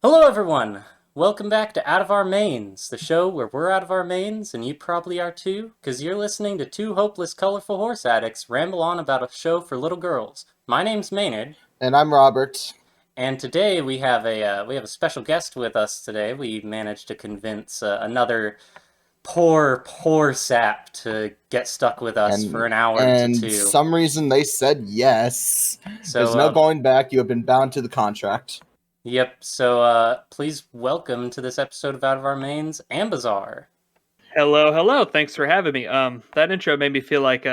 Hello, everyone! Welcome back to Out of Our Mains, the show where we're out of our mains, and you probably are too, because you're listening to two hopeless, colorful horse addicts ramble on about a show for little girls. My name's Maynard, And I'm Robert. and today we have a special guest with us today. We managed to convince another poor sap to get stuck with us for And an hour to and two. some reason they said yes. There's So, no going back. You have been bound to the contract. yep, so please welcome to this episode of Out of Our Mains, Ambizar. Hello, hello. Thanks for having me. That intro made me feel like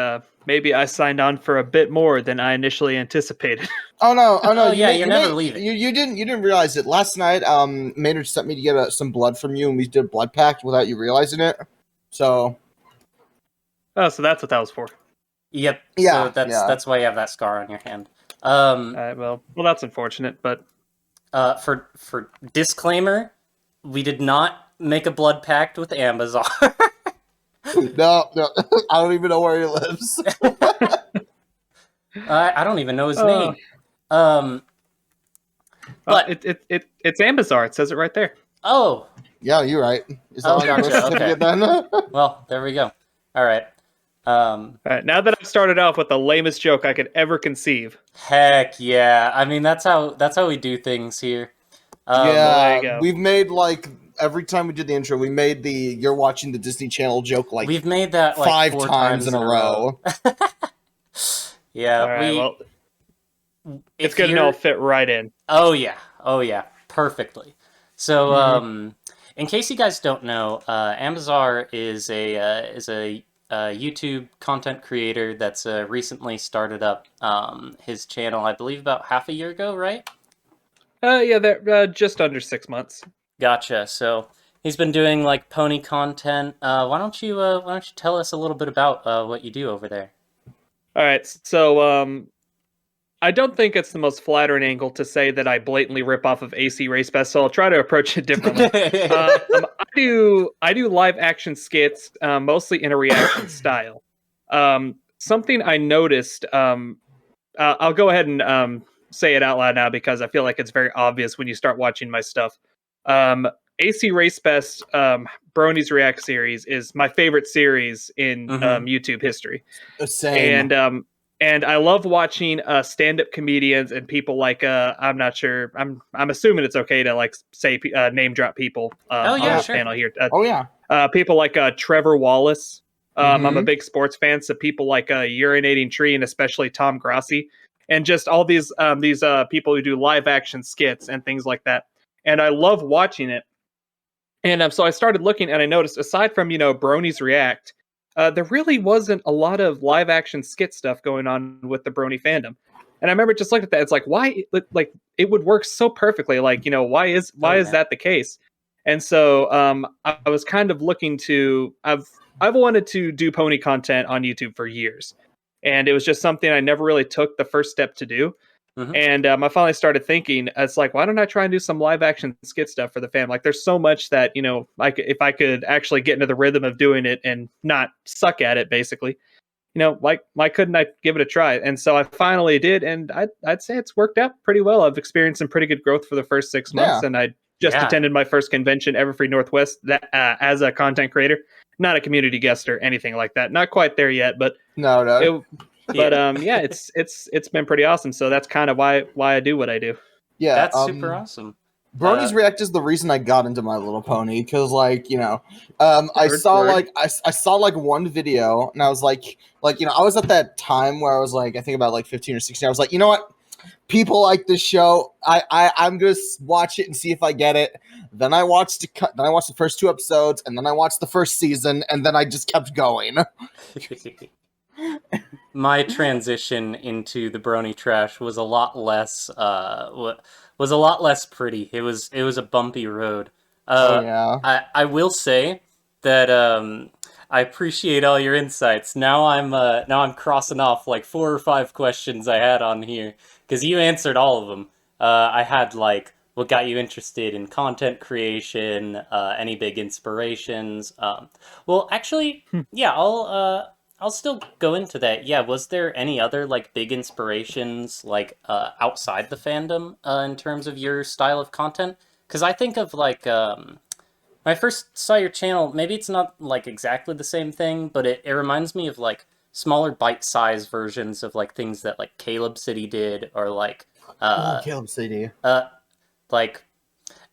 maybe I signed on for a bit more than I initially anticipated. Oh no! Oh no! Oh, yeah, you're never leaving. You didn't realize it last night. Maynard sent me to get some blood from you, and we did a blood pact without you realizing it. So Oh, so that's what that was for. Yep. Yeah, So that's why you have that scar on your hand. Well, that's unfortunate, but For disclaimer, we did not make a blood pact with Ambizar. no, I don't even know where he lives. I don't even know his Oh. name. But it's Ambizar. It says it right there. oh, Yeah, you're right. Is that Oh, on your birth gotcha, certificate then? well, there we go. All right. All right, now that I've started off with the lamest joke I could ever conceive. Heck yeah. I mean, that's how we do things here. there you Yeah, go. we've made like every time we did the intro, we made the "you're watching the Disney Channel" joke like We've made that like 5 4 times in a row. Yeah, All right, well, it's if good to know you're- it'll fit right in. Oh yeah, perfectly. So, Mm-hmm. in case you guys don't know, Ambizar is a YouTube content creator that's recently started up his channel, I believe, about half a year ago, right? Yeah, they're just under 6 months. Gotcha. So he's been doing like pony content. Why don't you tell us a little bit about what you do over there? All right, so I don't think it's the most flattering angle to say that I blatantly rip off of AC Race Best, so I'll try to approach it differently. I do live action skits, mostly in a reaction style. Something I noticed. I'll go ahead and say it out loud now because I feel like it's very obvious when you start watching my stuff. AC Race Best Bronies React series is my favorite series in Mhm. YouTube history. Same. And I love watching stand-up comedians and people like I'm not sure, I'm assuming it's okay to like say name drop people Oh, on yeah, this sure. panel here. Oh yeah. People like Trevor Wallace. I'm a Mhm. big sports fan, so people like Urinating Tree and especially Tom Grossi, and just all these people who do live action skits and things like that. And I love watching it. And so I started looking, and I noticed aside from Bronies React, there really wasn't a lot of live action skit stuff going on with the Brony fandom. And I remember just looking at that. It's like, why? Like, it would work so perfectly. Like, why is yeah. that the case? And so I was kind of looking to. I've wanted to do pony content on YouTube for years, and it was just something I never really took the first step to do. Mhm. And I finally started thinking, it's like, why don't I try and do some live action skit stuff for the fam? Like, there's so much that like if I could actually get into the rhythm of doing it and not suck at it, basically, like why couldn't I give it a try? And so I finally did, and I'd say it's worked out pretty well. I've experienced some pretty good growth for the first 6 months, Yeah. and I just Yeah. attended my first convention, Everfree Northwest, that as a content creator, not a community guest or anything like that. Not quite there yet, but No. but yeah, it's been pretty awesome. So that's kind of why I do what I do. Yeah. That's super awesome. Brony's React is the reason I got into My Little Pony because, like, I Word, saw word. I saw like one video and I was like, I was at that time where I was like, I think about like 15 or 16. I was like, you know what? People like this show. I'm gonna watch it and see if I get it. Then I watched the first 2 episodes, and then I watched the first season, and then I just kept going. My transition into the brony trash was a lot less was a lot less pretty. It was a bumpy road. Yeah. I will say that I appreciate all your insights. Now I'm crossing off like 4 or 5 questions I had on here because you answered all of them. I had like what got you interested in content creation, any big inspirations. Well, actually, yeah, I'll still go into that. Yeah, was there any other like big inspirations like outside the fandom in terms of your style of content? because I think of like when I first saw your channel, maybe it's not like exactly the same thing, but it reminds me of like smaller bite-sized versions of like things that like Caleb City did, or like Oh, uh Caleb CD. uh like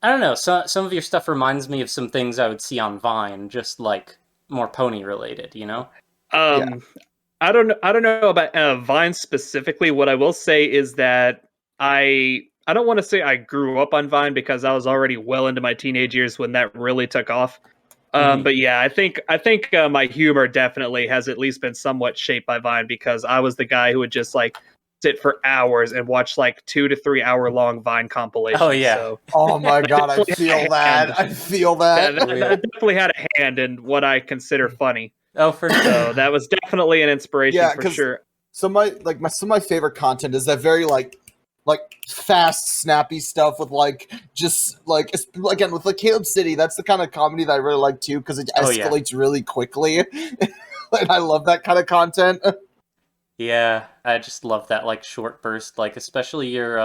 I don't know, some of your stuff reminds me of some things I would see on Vine, just like more pony related, you know? Yeah. Um, I don't know about Vine specifically. What I will say is that I don't want to say I grew up on Vine because I was already well into my teenage years when that really took off. Hmm. But yeah, I think my humor definitely has at least been somewhat shaped by Vine because I was the guy who would just like sit for hours and watch like 2 to 3 hour long Vine Oh compilations. yeah. So Oh my that god, I definitely had feel a hand. that. I feel Yeah, that. that, Oh yeah. that definitely had a hand in what I consider funny. Oh, for So sure. that was definitely an inspiration Yeah, for because sure. some of my favorite content is that very like fast, snappy stuff with like just like again with like Caleb City. That's the kind of comedy that I really like too because it Oh yeah. escalates really quickly, and I love that kind of content. Yeah, I just love that like short burst, like especially your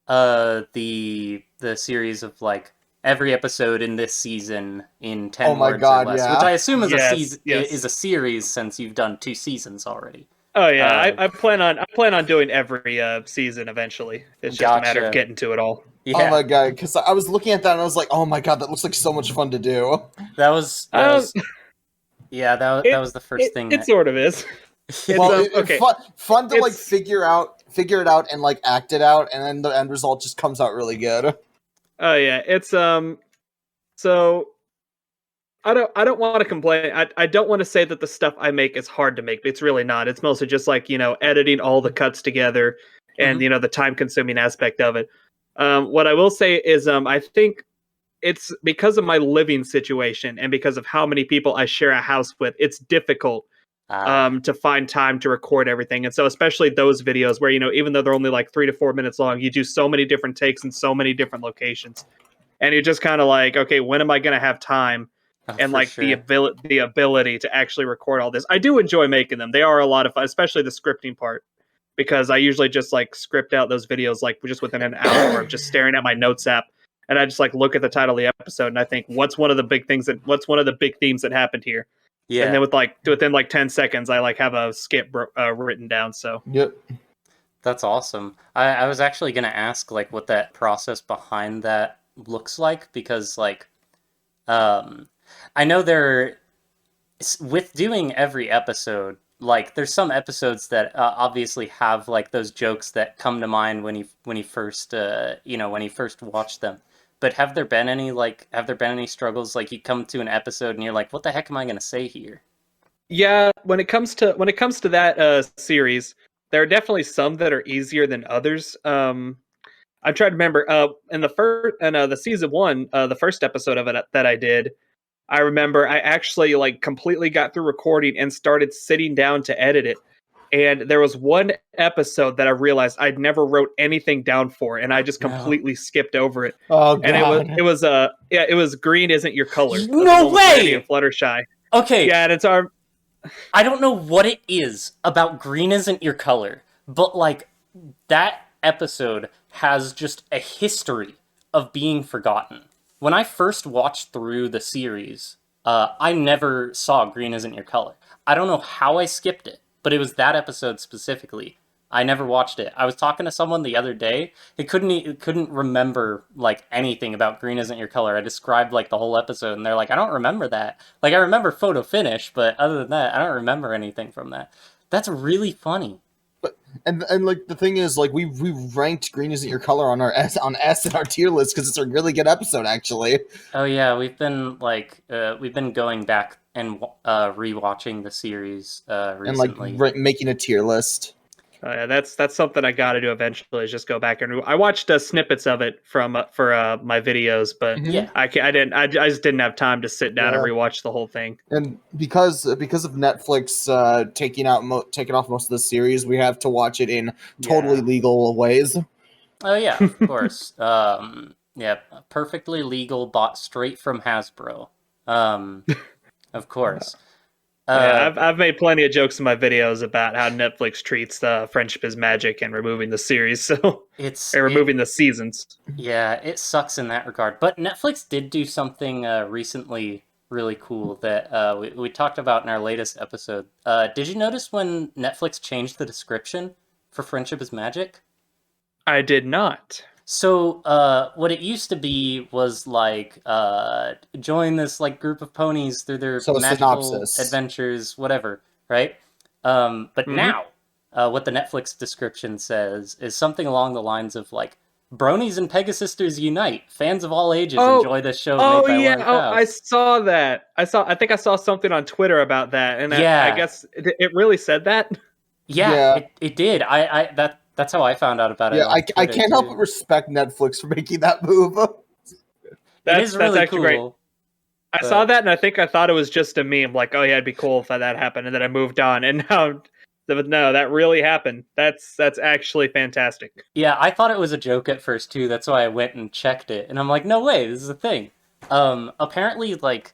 the series of like every episode in this season in Oh 10 my words or god, less, which yeah. I assume is a Yes, season is yes. a series since you've done 2 seasons already. Oh yeah, Um, I plan on doing every season eventually. It's just a matter of gotcha. getting to it all. Oh Yeah, my god, because I was looking at that and I was like, oh my god, that looks like so much fun to do. that Um, was yeah, that it was the first it thing it that sort of is. It's Well, okay. fun to like It's figure it out and like act it out, and then the end result just comes out really good. oh yeah, it's so I don't want to complain. I don't want to say that the stuff I make is hard to make. It's really not. It's mostly just like, editing all the cuts together and Mhm. the time consuming aspect of it. What I will say is I think it's because of my living situation and because of how many people I share a house with, it's difficult Ah, to find time to record everything. And so especially those videos where, even though they're only like 3 to 4 minutes long, you do so many different takes in so many different locations. And you're just kind of like, okay, when am I going to have time oh, and for like the sure. ability to actually record all this? I do enjoy making them. They are a lot of fun, especially the scripting part, because I usually just like script out those videos like just within an hour of just staring at my notes app. And I just like look at the title of the episode and I think, what's one of the big themes that happened here? And then Yeah, within like 10 seconds, I like have a skit written down. So Yep. that's awesome. I was actually gonna ask like what that process behind that looks like, because like um I know with doing every episode, like there's some episodes that obviously have like those jokes that come to mind when you first when you first watch them. But have there been any struggles like you come to an episode and you're like, what the heck am I gonna say here? yeah, when it comes to that series, there are definitely some that are easier than others. I'm trying to remember. In the season one, the first episode of it that I did, I remember I actually like completely got through recording and started sitting down to edit it. And there was one episode that I realized I'd never wrote anything down for, and I just No. completely skipped over it. Oh And god. it was Green Isn't Your Color, the No one with Randy and way! Fluttershy. Okay, Yeah, and it's our I don't know what it is about green isn't your color, but like that episode has just a history of being forgotten. When I first watched through the series, I never saw green isn't your color. I don't know how I skipped it, but it was that episode specifically. I never watched it. I was talking to someone the other day. It couldn't remember like anything about green isn't your color. I described like the whole episode, and they're like, I don't remember that. Like I remember photo finish, but other than that, I don't remember anything from that. That's really funny. And like the thing is, like we ranked Green Isn't Your Color on our S in our tier list because it's a really good episode actually. Oh yeah, we've been going back and rewatching the series And like recently. making a tier list. yeah, that's something I got to do eventually. Is just go back and I watched snippets of it from for my videos, but Hmm. Yeah. I didn't. I just didn't have time to sit down and Yeah. rewatch the whole thing. And because of Netflix taking off most of the series, we have to watch it in totally Yeah. legal ways. Oh yeah, of course. Yeah, perfectly legal, bought straight from Hasbro. Um, of course. Yeah, Uh, I've made plenty of jokes in my videos about how Netflix treats Friendship is Magic and removing the series, so it's and it removing the seasons. Yeah, it sucks in that regard. But Netflix did do something recently really cool that we talked about in our latest episode. Did you notice when Netflix changed the description for Friendship is Magic? I did not. So, what it used to be was like, join this like group of ponies through their So a magical synopsis. adventures, whatever, right? But Hmm. now, what the Netflix description says is something along the lines of like, Bronies and Pegasisters unite. Fans of all ages Oh, enjoy this show made oh by yeah. Lauren Oh, I Faust. saw that. I think I saw something on Twitter about that, and I Yeah, guess it really said that. yeah, Yeah, it did. That's how I found out about it yeah. on I Twitter can't help too. but respect Netflix for making that move. It is That's really actually great. cool, I saw but that, and I thought it was just a meme. Like, oh yeah, it'd be cool if that happened, and then I moved on. And now, but no, that really happened. That's actually fantastic. yeah, I thought it was a joke at first too. That's why I went and checked it, and I'm like, no way, this is a thing. Apparently, like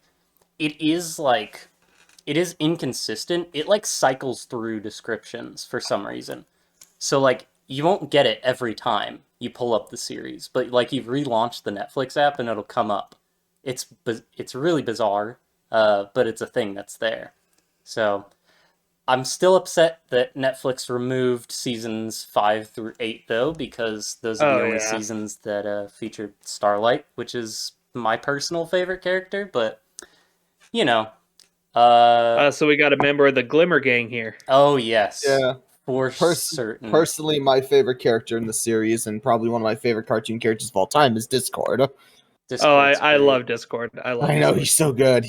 it is inconsistent. It like cycles through descriptions for some reason. So like you won't get it every time you pull up the series, but like you've relaunched the Netflix app and it'll come up. It's really bizarre, but it's a thing that's there. So I'm still upset that Netflix removed seasons 5 through 8 though, because those are the Oh only yeah. seasons that featured Starlight, which is my personal favorite character. But you know, uh, So we got a member of the Glimmer Gang here. oh yes, Yeah. for Pers- certain. Personally, my favorite character in the series, and probably one of my favorite cartoon characters of all time, is Discord. Oh, Discord's I great. love Discord. I love I know Discord. he's so good.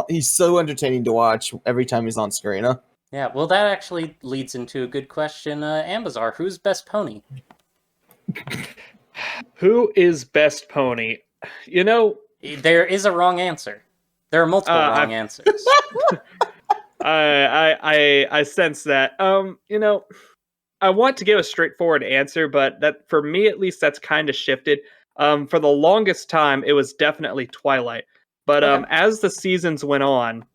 He's so entertaining to watch every time he's on screen. Yeah, well, that actually leads into a good question. Ambizar, who's best pony? Who is best pony? You know, There is a wrong answer. There are multiple wrong I answers. I sense that. You know, I want to give a straightforward answer, but that for me at least that's kind of shifted. For the longest time, it was definitely Twilight, but Okay. as the seasons went on,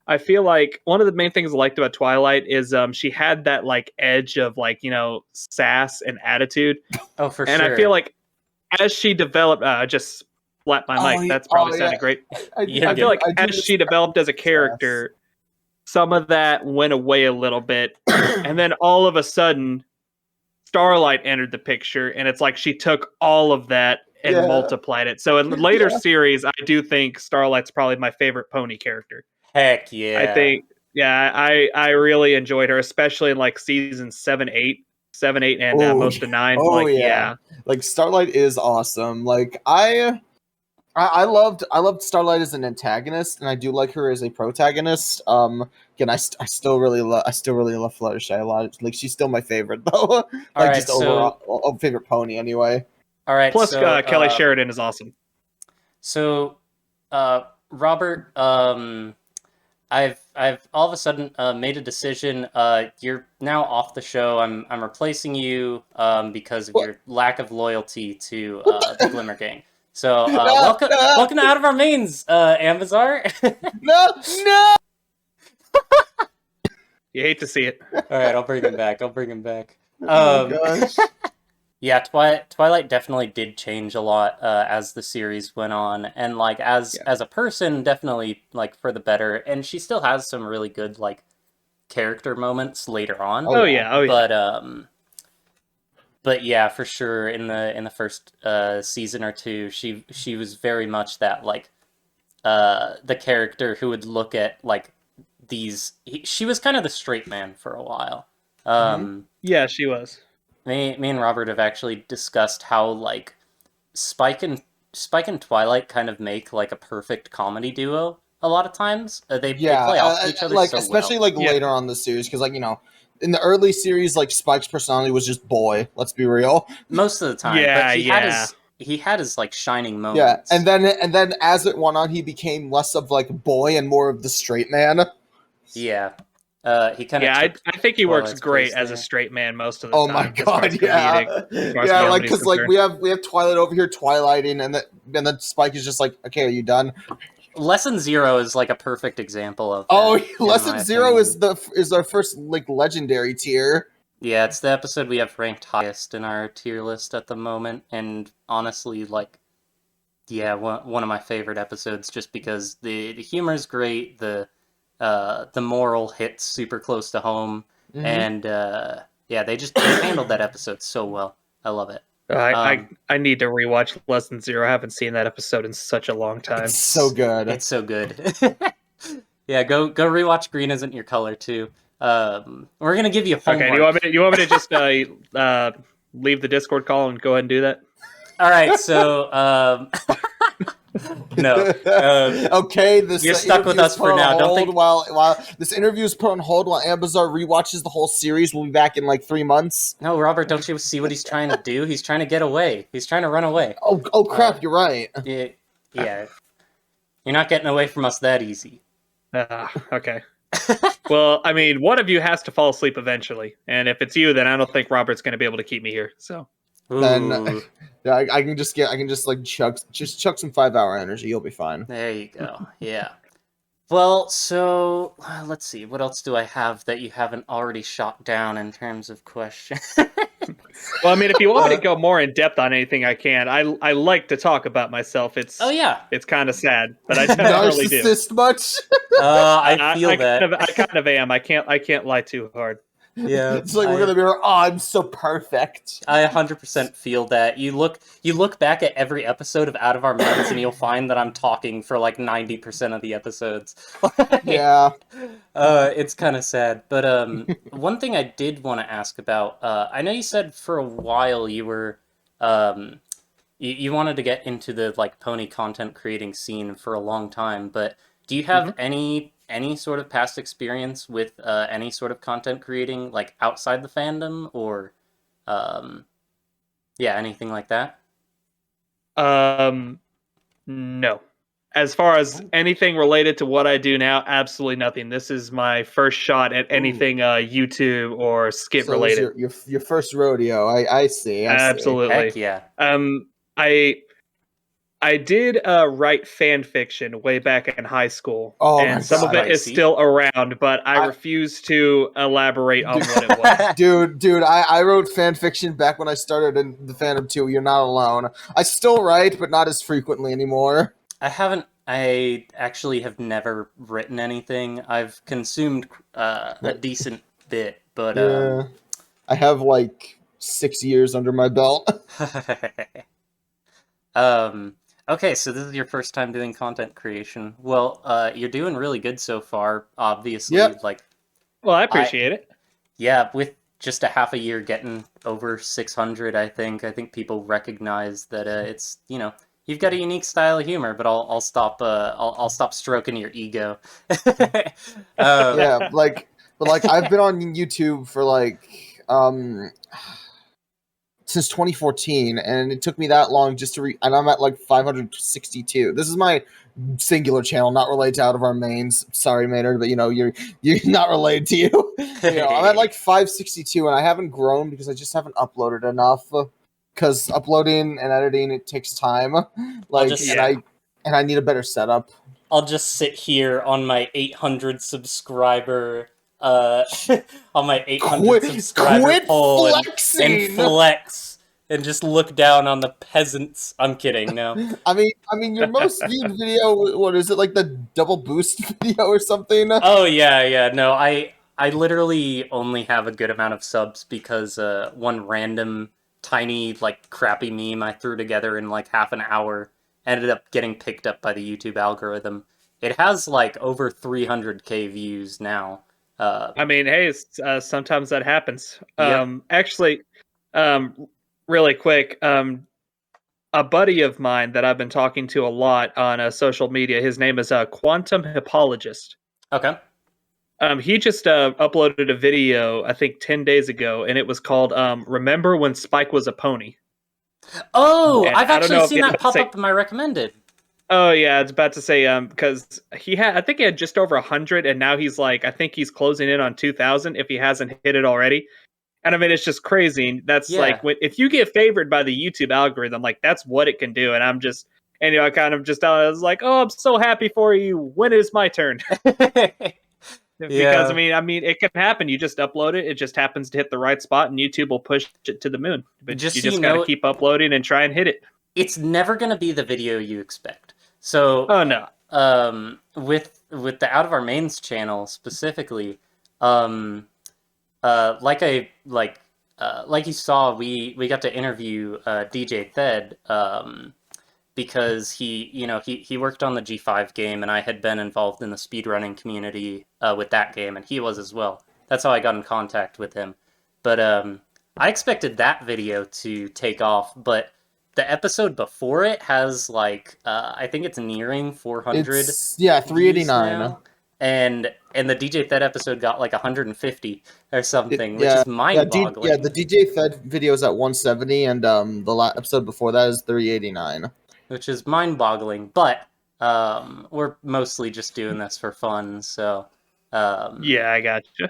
I feel like one of the main things I liked about Twilight is she had that like edge of like sass and attitude, Oh, for and I feel sure. like as she developed, I just slapped my mic. That's probably Yeah. sounded great. You're I feel good. like as she developed as a character, some of that went away a little bit, and then all of a sudden, Starlight entered the picture, and it's like she took all of that and Yeah. multiplied it. So in later Yeah. series, I do think Starlight's probably my favorite pony character. Heck I yeah. think, yeah, I really enjoyed her, especially in like season 7, 8, and Oh, most of 9. oh Like, yeah. yeah, Like Starlight is awesome. Like I loved Starlight as an antagonist, and I do like her as a protagonist. Again, I still really love Fluttershy a lot. Like she's still my favorite though. All Like right, just so overall favorite pony anyway. all right, plus so Kelly Sheridan is awesome. so Robert, I've all of a sudden made a decision. You're now off the show. I'm replacing you because of What? your lack of loyalty to the Glimmer Gang. So No, no, welcome out of our mains, Ambizar. no, no. You hate to see it. All right, I'll bring him back. I'll bring him back. Oh my gosh. Yeah, Twilight definitely did change a lot as the series went on, and like Yeah. as a person, definitely like for the better. And she still has some really good like character moments later on. Oh, Oh yeah. yeah, oh yeah. But yeah, for sure in the first season or two, she was very much that like the character who would look at like she was kind of the straight man for a while. Um, Yeah, she was. me and Robert have actually discussed how like Spike and Twilight kind of make like a perfect comedy duo. A lot of times, they Yeah, play off each other like so especially well. like Yeah. later on in the series, because like in the early series, like Spike's personality was just boy. Let's be real. Most of the time, Yeah, but yeah. he had his like shining Yeah, moments. and then as it went on, he became less of like boy and more of the straight man. Yeah, he kind of Yeah, I think he works Twilight's great place as a there. straight man most of the Oh time. my as far as god, yeah, comedic, as far as yeah, like comedy's because like concerned. we have Twilight over here twilighting, and then Spike is just like, okay, are you done? Lesson Zero is like a perfect example of Oh, that, in Lesson my Zero opinion. is our first like legendary tier. Yeah, it's the episode we have ranked highest in our tier list at the moment, and honestly, like, yeah, one of my favorite episodes, just because the humor is great, the moral hits super close to home, Hmm. and yeah, they handled that episode so well. I love it. I need to rewatch Lesson Zero. I haven't seen that episode in such a long It's time. so good. It's so good. Yeah, go rewatch Green Isn't Your Color too. We're gonna give you Okay, homework. do you want me to just leave the Discord call and go ahead and do that? All right, so no, Okay, this you're stuck with interview is us put for on now. Don't hold think. while this interview is put on hold while Ambizar rewatches the whole series. We'll be back in like 3 months. No, Robert, don't you see what he's trying to do? He's trying to get away. He's trying to run away. Oh crap! You're right. Yeah, yeah. You're not getting away from us that easy. Okay. Well, I mean, one of you has to fall asleep eventually, and if it's you, then I don't think Robert's going to be able to keep me here. So, Then Ooh, yeah, I can just like chuck some 5 hour energy. You'll be fine. there you go. Yeah. Well, so let's see. What else do I have that you haven't already shot down in terms of questions? well, I mean, if you want me to go more in depth on anything, I can. I like to talk about myself. Oh yeah. It's kind of sad, but I definitely do. Narcissist much? I feel that. I kind of am. I can't lie too hard. Yeah, It's like we're gonna be like, oh, I'm so perfect. I 100% feel that. You look back at every episode of Out of Our Minds and you'll find that I'm talking for like 90% of the episodes. Yeah. It's kind of sad. But one thing I did want to ask about, I know you said for a while you were you wanted to get into the like pony content creating scene for a long time, but do you have any sort of past experience with any sort of content creating like outside the fandom or um yeah, anything like that? No. As far as anything related to what I do now, absolutely nothing. This is my first shot at anything YouTube or skit So this is related. your first rodeo. I see. I see. Absolutely. Heck yeah. I did write fan fiction way back in high school, Oh and my some of God. it is Spicy. still around, but I refuse to elaborate on what it was. Dude, I wrote fan fiction back when I started in the fandom too. You're not alone. I still write, but not as frequently anymore. I actually have never written anything. I've consumed a decent bit, but Yeah. I have like 6 years under my belt. Okay, so this is your first time doing content creation. Well, you're doing really good so far, obviously. Yep. Like, Well, I appreciate it. yeah, with just a half a year getting over 600, I think people recognize that it's, you've got a unique style of humor, but I'll stop I'll stop stroking your ego. Yeah, but I've been on YouTube for since 2014, and it took me that long just to and I'm at like 562. This is my singular channel, not related to Out of Our Mains. Sorry, Maynard, but you're not related to you. I'm at like 562, and I haven't grown because I just haven't uploaded enough. Because uploading and editing, it takes time. And I need a better setup. I'll just sit here on my 800 subscriber on my 800 subscriber quit poll flexing! and flex and just look down on the peasants. I'm kidding, no. I mean, your most viewed video, what is it, like the double boost video or something? Oh yeah, no, I literally only have a good amount of subs because one random tiny like crappy meme I threw together in like half an hour ended up getting picked up by the YouTube algorithm. It has like over 300k views now. I mean, hey, sometimes that happens. Yep. Actually, really quick, a buddy of mine that I've been talking to a lot on social media, his name is Quantum Hippologist. Okay. He just uploaded a video, I think 10 days ago, and it was called Remember When Spike Was a Pony? Oh, And I've I don't know actually if seen you that know, pop say- up in my recommended. Oh yeah, I was about to say because I think he had just over 100, and now he's like, I think he's closing in on 2,000 if he hasn't hit it already. And I mean, it's just crazy. That's Yeah. like if you get favored by the YouTube algorithm, like that's what it can do. And And I kind of just I was like, "Oh, I'm so happy for you. When is my turn?" Because I mean, it can happen. You just upload it. It just happens to hit the right spot, and YouTube will push it to the moon. But Just you so you just got to know, keep uploading and try and hit it. it's never gonna be the video you expect. So, Oh no. with the Out of Our Mains channel specifically, like like you saw, we got to interview DJ Thed, because he worked on the G5 game, and I had been involved in the speedrunning community with that game, and he was as well. That's how I got in contact with him. But I expected that video to take off, but the episode before it has I think it's nearing 400 It's views 389. now. And the DJ Thed episode got like 150 or something, which is mind-boggling. The DJ Fed video is at 170, and the episode before that is 389. Which is mind-boggling, but we're mostly just doing this for fun, so Yeah, I got you.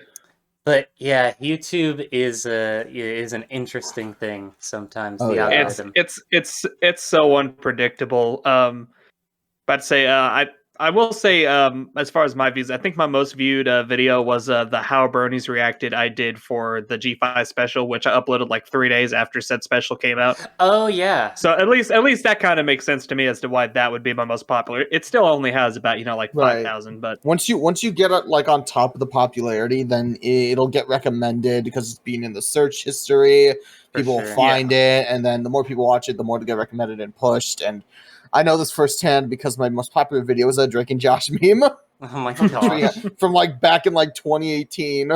but yeah, YouTube is an interesting thing sometimes. Oh, The yeah. algorithm. It's so unpredictable. But I'd say I will say as far as my views, I think my most viewed video was the How Bronies Reacted I did for the G5 special, which I uploaded like 3 days after said special came out. Oh yeah. So at least that kind of makes sense to me as to why that would be my most popular. It still only has about like Right. 5,000, but Once you get like on top of the popularity, then it'll get recommended because it's being in the search history. People will sure. find it, and then the more people watch it, the more to get recommended and pushed. And I know this firsthand because my most popular video was a Drake and Josh meme Oh my gosh. from like back in like 2018.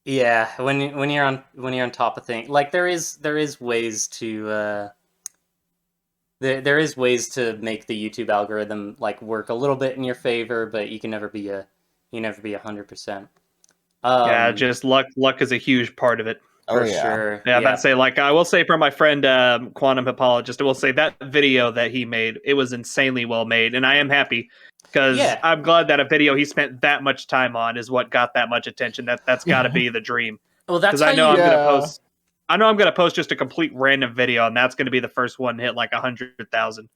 Yeah, when you're on top of things, like there is ways to there is ways to make the YouTube algorithm like work a little bit in your favor, but you can never be 100%. yeah, just luck is a huge part of it. For Oh, yeah. sure. Yeah, I'm about to say, like, I will say for my friend Quantum Hipologist, I will say that video that he made, it was insanely well made, and I am happy because Yeah. I'm glad that a video he spent that much time on is what got that much attention. That's got to be the dream. Well, that's Because how I know you, I'm gonna post. I know I'm gonna post just a complete random video, and that's gonna be the first one to hit like 100,000.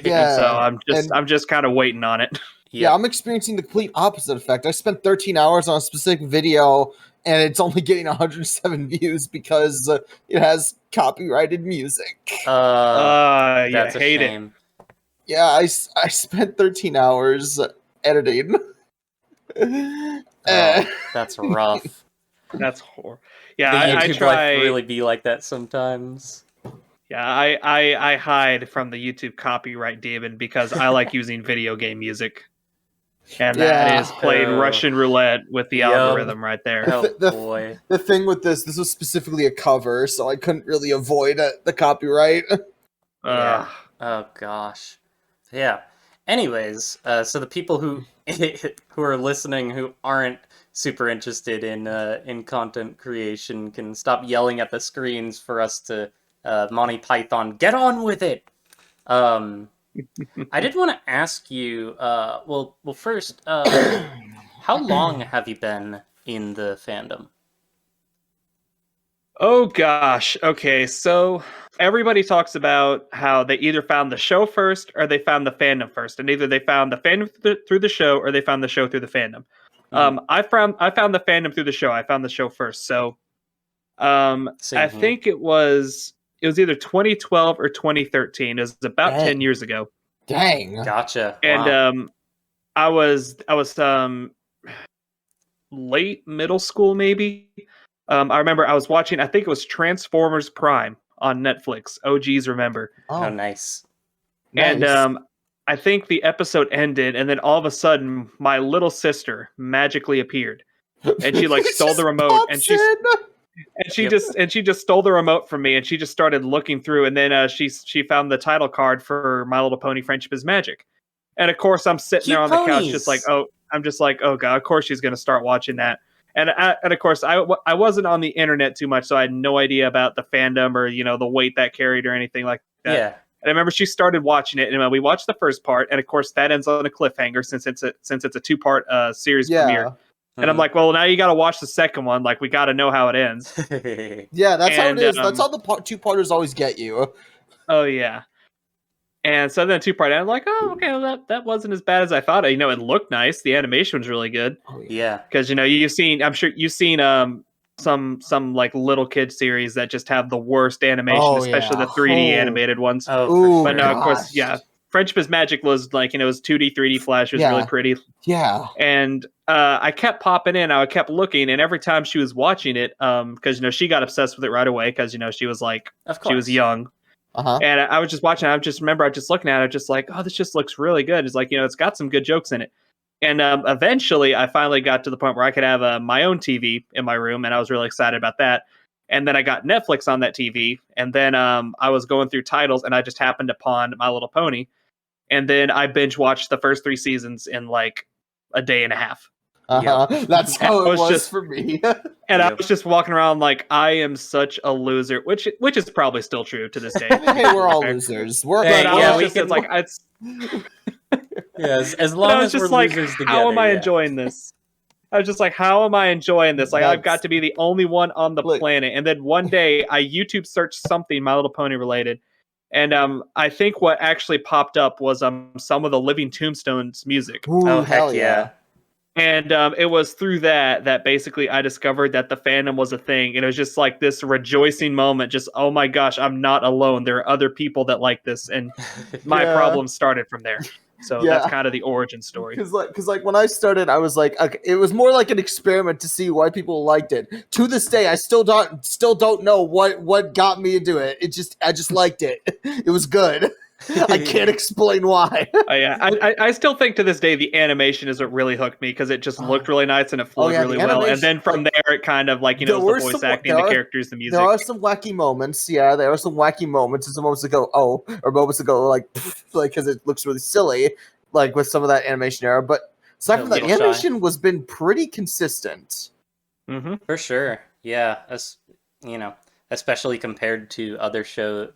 Yeah. So and- I'm just kind of waiting on it. Yeah, I'm experiencing the complete opposite effect. I spent 13 hours on a specific video, and it's only getting 107 views because it has copyrighted music. Yeah, that's a hate it. shame. Yeah, I spent 13 hours editing. Oh, that's rough. That's horrible. The Yeah, I YouTube try. life really be like that sometimes. Yeah, I hide from the YouTube copyright demon because I like using video game music. And that Yeah. is playing Oh. Russian roulette with the Yup. algorithm right there. Oh The- boy. The thing with this was specifically a cover, so I couldn't really avoid the copyright. Yeah. Oh gosh. Yeah. Anyways, so the people who who are listening who aren't super interested in content creation can stop yelling at the screens for us to Monty Python get on with it. I did want to ask you. Well, first, how long have you been in the fandom? Oh gosh. Okay, so everybody talks about how they either found the show first or they found the fandom first, and either they found the fandom through the show or they found the show through the fandom. I found the fandom through the show. I found the show first. So, Same I here. think it was either 2012 or 2013. It was about Dang. 10 years ago. Dang. Gotcha. And Wow. I was late middle school maybe. I remember I was watching, I think it was Transformers Prime on Netflix. OGs remember. Oh, Oh, nice. And nice. I think the episode ended, and then all of a sudden my little sister magically appeared, and she like It stole the just remote, pops and she in. just stole the remote from me, and she just started looking through, and then she found the title card for My Little Pony: Friendship is Magic, and of course I'm sitting Cute there on the couch ponies. just like oh god, of course she's gonna start watching that. And of course I wasn't on the internet too much, so I had no idea about the fandom or the weight that carried or anything like that. Yeah. And I remember she started watching it, and we watched the first part, and of course that ends on a cliffhanger since it's a 2-part series premiere. And I'm like, well, now you got to watch the second one. Like, we got to know how it ends. Yeah, that's how it And, is. That's how the two-parters always get you. Oh yeah. And so then 2-part, I'm like, oh, okay, well, that wasn't as bad as I thought. You know, it looked nice. The animation was really good. Oh, yeah. Yeah. Because I'm sure you've seen some like little kid series that just have the worst animation, Oh, especially yeah. the 3D Oh. animated ones. Oh, Ooh, for But sure. no, of course, gosh. yeah. Friendship is Magic was like, it was 2D, 3D Flash. It was Yeah. really pretty. Yeah. And I kept popping in. I kept looking, and every time she was watching it, because she got obsessed with it right away because she was like, Of she was course. young. Uh-huh. And I was just watching. I just remember I was just looking at it, just like, oh, this just looks really good. It's like, it's got some good jokes in it. And eventually, I finally got to the point where I could have my own TV in my room, and I was really excited about that. And then I got Netflix on that TV, and then I was going through titles, and I just happened upon My Little Pony, and then I binge watched the first 3 seasons in like a day and a half. Uh-huh. That's And how I it was was just- for me. And I Yep. was just walking around like, I am such a loser, which is probably still true to this day. Hey, we're all losers. We're Hey, But I yeah, was we just, can- it's like, Yeah, as but long I was as we're just like, losers together. how am I yeah. enjoying this? I was just like, how am I enjoying this? Like, I've got to be the only one on the Look. planet. And then one day, I YouTube searched something My Little Pony related, and I think what actually popped up was some of the Living Tombstones music. Ooh, Oh, hell heck yeah. And it was through that basically I discovered that the fandom was a thing. And it was just like this rejoicing moment. Just, oh my gosh, I'm not alone. There are other people that like this. And my Yeah. problem started from there. So Yeah. that's kind of the origin story. Because when I started, I was like, okay, it was more like an experiment to see why people liked it. To this day, I still don't know what got me into it. I just liked it. It was good. I can't explain why. Yeah, I still think to this day the animation is what really hooked me because it just looked really nice and it flowed yeah, really the well. And animation, then from there, it kind of like there it's were the voice some- acting, there the are- characters, the music. There are some wacky moments. Yeah, there are some wacky moments. And some moments that go, oh, or moments that go like because it looks really silly, like with some of that animation era. But aside A from that, little shy. animation was been pretty consistent. Mm-hmm. For sure. Yeah. Especially compared to other shows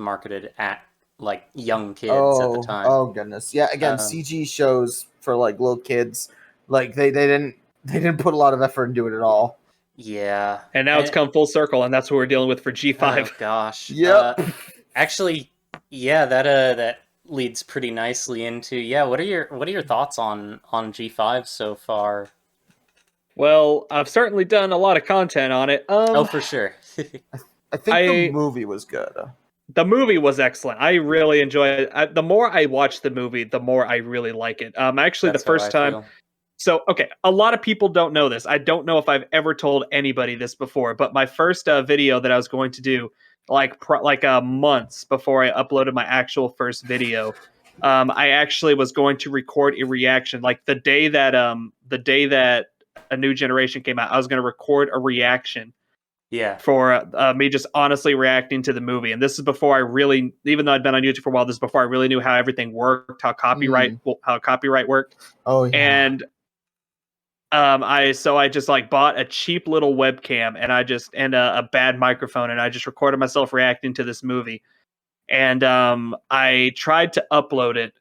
marketed at like young kids at the time. Oh goodness, yeah. Again, CG shows for like little kids, like they didn't put a lot of effort into it at all. Yeah. And now it's come full circle, and that's what we're dealing with for G5. Oh gosh. Yep. Actually, yeah, that leads pretty nicely into what are your thoughts on G5 so far? Well, I've certainly done a lot of content on it. Oh, for sure. I think the movie was good. The movie was excellent. I really enjoyed it. The more I watch the movie, the more I really like it. Actually, That's the first how I time. feel. So, okay, a lot of people don't know this. I don't know if I've ever told anybody this before, but my first video that I was going to do, months before I uploaded my actual first video, I actually was going to record a reaction. Like the day that A New Generation came out, I was going to record a reaction. Yeah. For me just honestly reacting to the movie. And this is before I really, even though I'd been on YouTube for a while, this is before I really knew how everything worked, how copyright worked. Oh yeah. And I just like bought a cheap little webcam and a bad microphone, and I just recorded myself reacting to this movie. And I tried to upload it,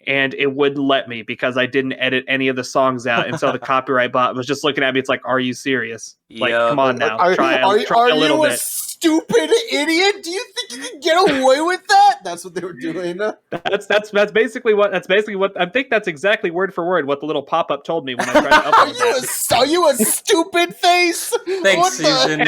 and it wouldn't let me because I didn't edit any of the songs out. And so the copyright bot was just looking at me. It's like, are you serious? Like, Yup. come on now. Try are a little you a bit. stupid idiot? Do you think you can get away with that? That's what they were doing. That's basically what I think that's exactly word for word what the little pop-up told me when I tried to upload that. Are you a stupid face? Thanks, Susan.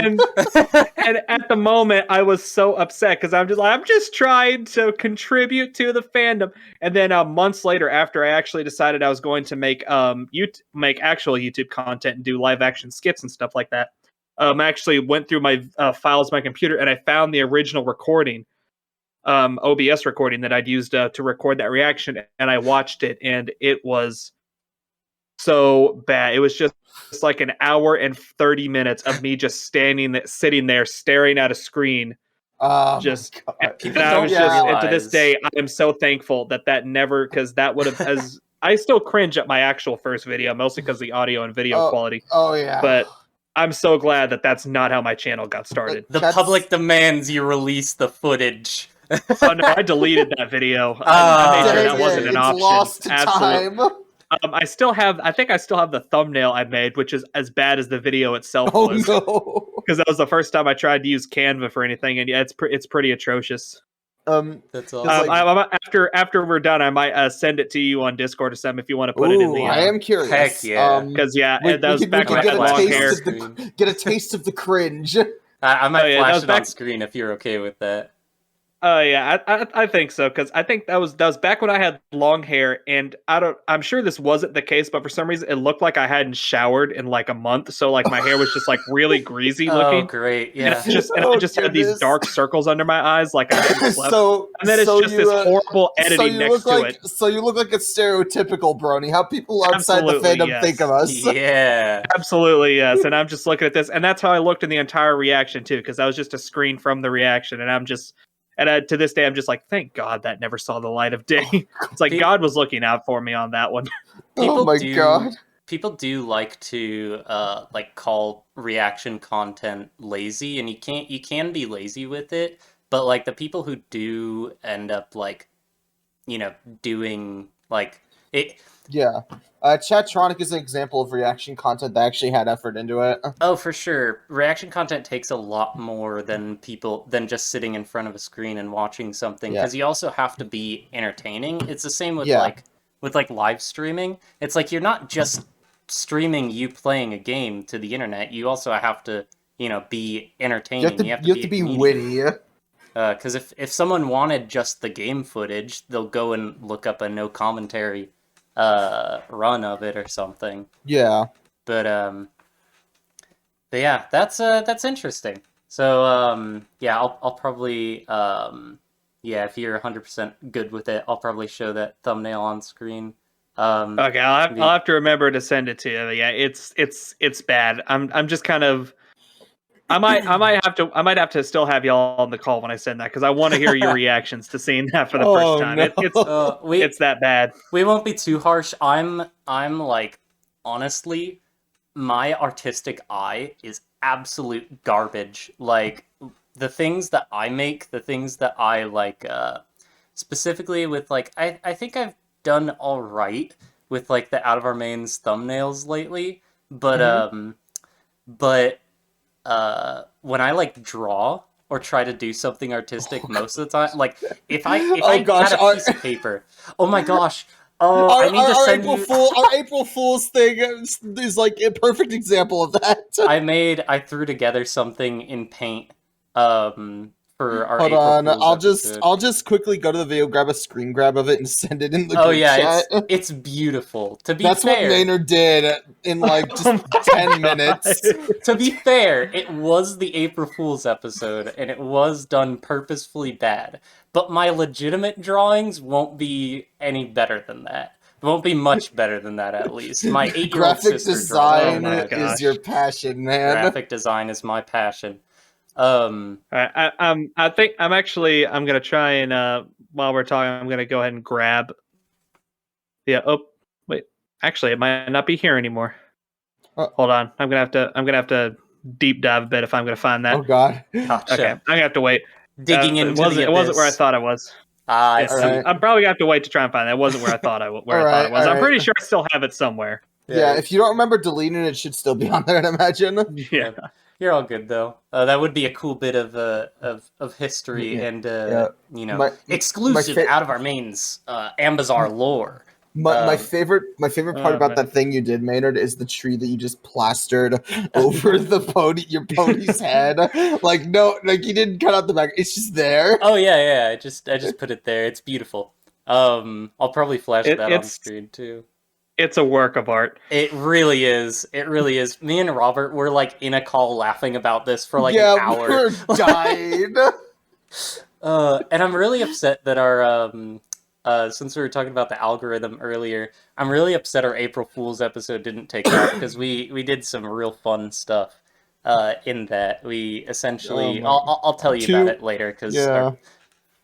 And at the moment I was so upset because I'm just trying to contribute to the fandom. And then months later, after I actually decided I was going to make actual YouTube content and do live action skits and stuff like that, I actually went through my files on my computer and I found the original recording, OBS recording that I'd used to record that reaction, and I watched it, and it was so bad. It was just like an hour and 30 minutes of me just sitting there staring at a screen. Just And I was and to this day, I am so thankful that never, because that would have, I still cringe at my actual first video, mostly because of the audio and video quality. Oh yeah. But I'm so glad that's not how my channel got started. The public demands you release the footage. Oh no, I deleted that video. I made sure that wasn't an option. Lost to Absolutely. time. I think I still have the thumbnail I made, which is as bad as the video itself Oh was. no. Because that was the first time I tried to use Canva for anything, and yeah, it's pretty atrocious. That's Because awesome. After we're done, I might send it to you on Discord or something if you want to put it in the. I am curious. Heck yeah. Because that was we back could when I get had a long taste hair. of the get a taste of the cringe. I might that flash was it back. on screen if you're okay with that. Oh yeah, I think so, because I think that was back when I had long hair, and I'm sure this wasn't the case, but for some reason it looked like I hadn't showered in like a month, so like my hair was just like really greasy looking. Oh, great! And Yeah. I just had these dark circles under my eyes, like I hadn't slept. And then it's just this horrible editing next to it. So you look like a stereotypical brony. How people outside the Absolutely, fandom yes. think of us. Yeah. Absolutely, yes. And I'm just looking at this, and that's how I looked in the entire reaction too, because that was just a screen from the reaction, and I'm just. And to this day, I'm just like, thank God that never saw the light of day. It's like God was looking out for me on that one. Oh my god. People do like to like call reaction content lazy, and you can be lazy with it, but like the people who do end up like, doing like it. Yeah. Chatronic is an example of reaction content that actually had effort into it. Oh, for sure. Reaction content takes a lot more than just sitting in front of a screen and watching something, because you also have to be entertaining. It's the same with like live streaming. It's like you're not just streaming you playing a game to the internet. You also have to, be entertaining. You have to be witty. Because if someone wanted just the game footage, they'll go and look up a no commentary run of it or something. Yeah. But yeah, that's interesting. So yeah, I'll probably yeah, if you're 100% good with it, I'll probably show that thumbnail on screen. Okay, I'll have to remember to send it to you. Yeah, it's bad. I'm just kind of. I might have to still have y'all on the call when I send that, because I want to hear your reactions to seeing that for the first time. No. It's that bad. We won't be too harsh. I'm like, honestly, my artistic eye is absolute garbage. Like the things that I make, the things that I like, specifically with like, I think I've done all right with like the Out of Our Mains thumbnails lately, but when I like draw or try to do something artistic most of the time, like if I had a piece of paper, oh my gosh, I need to send you. Our April Fool's thing is like a perfect example of that. I threw together something in Paint, for our Hold April on, Fool's I'll just quickly go to the video, grab a screen grab of it, and send it in the Oh group yeah, chat. it's beautiful. To be That's fair, what Maynard did in like just 10 minutes. To be fair, it was the April Fool's episode, and it was done purposefully bad. But my legitimate drawings won't be any better than that. Won't be much better than that, at least. My 8-year-old Graphic sister design draws. is your passion, man. Graphic design is my passion. I think I'm gonna try and while we're talking, I'm gonna go ahead and grab. Yeah. Oh, wait. Actually, it might not be here anymore. Hold on. I'm gonna have to deep dive a bit if I'm gonna find that. Oh God. Gotcha. Okay. I'm gonna have to wait. Digging into it wasn't where I thought I was. I see. Right. I'm probably gonna have to wait to try and find that. It wasn't where I thought I thought it was. I'm pretty sure I still have it somewhere. Yeah, if you don't remember deleting it, it should still be on there, I'd imagine. Yeah. You're all good though. That would be a cool bit of history and exclusive Out of Our Mains Ambizar lore. My favorite part about that thing you did, Maynard, is the tree that you just plastered over your pony's head. Like you didn't cut out the back; it's just there. Oh yeah. I just put it there. It's beautiful. I'll probably flash that on screen too. It's a work of art. It really is. It really is. Me and Robert were like in a call laughing about this for like an hour. We were dying. And I'm really upset that our since we were talking about the algorithm earlier, I'm really upset our April Fool's episode didn't take off, because we did some real fun stuff in that. We essentially I'll tell you about it later, because our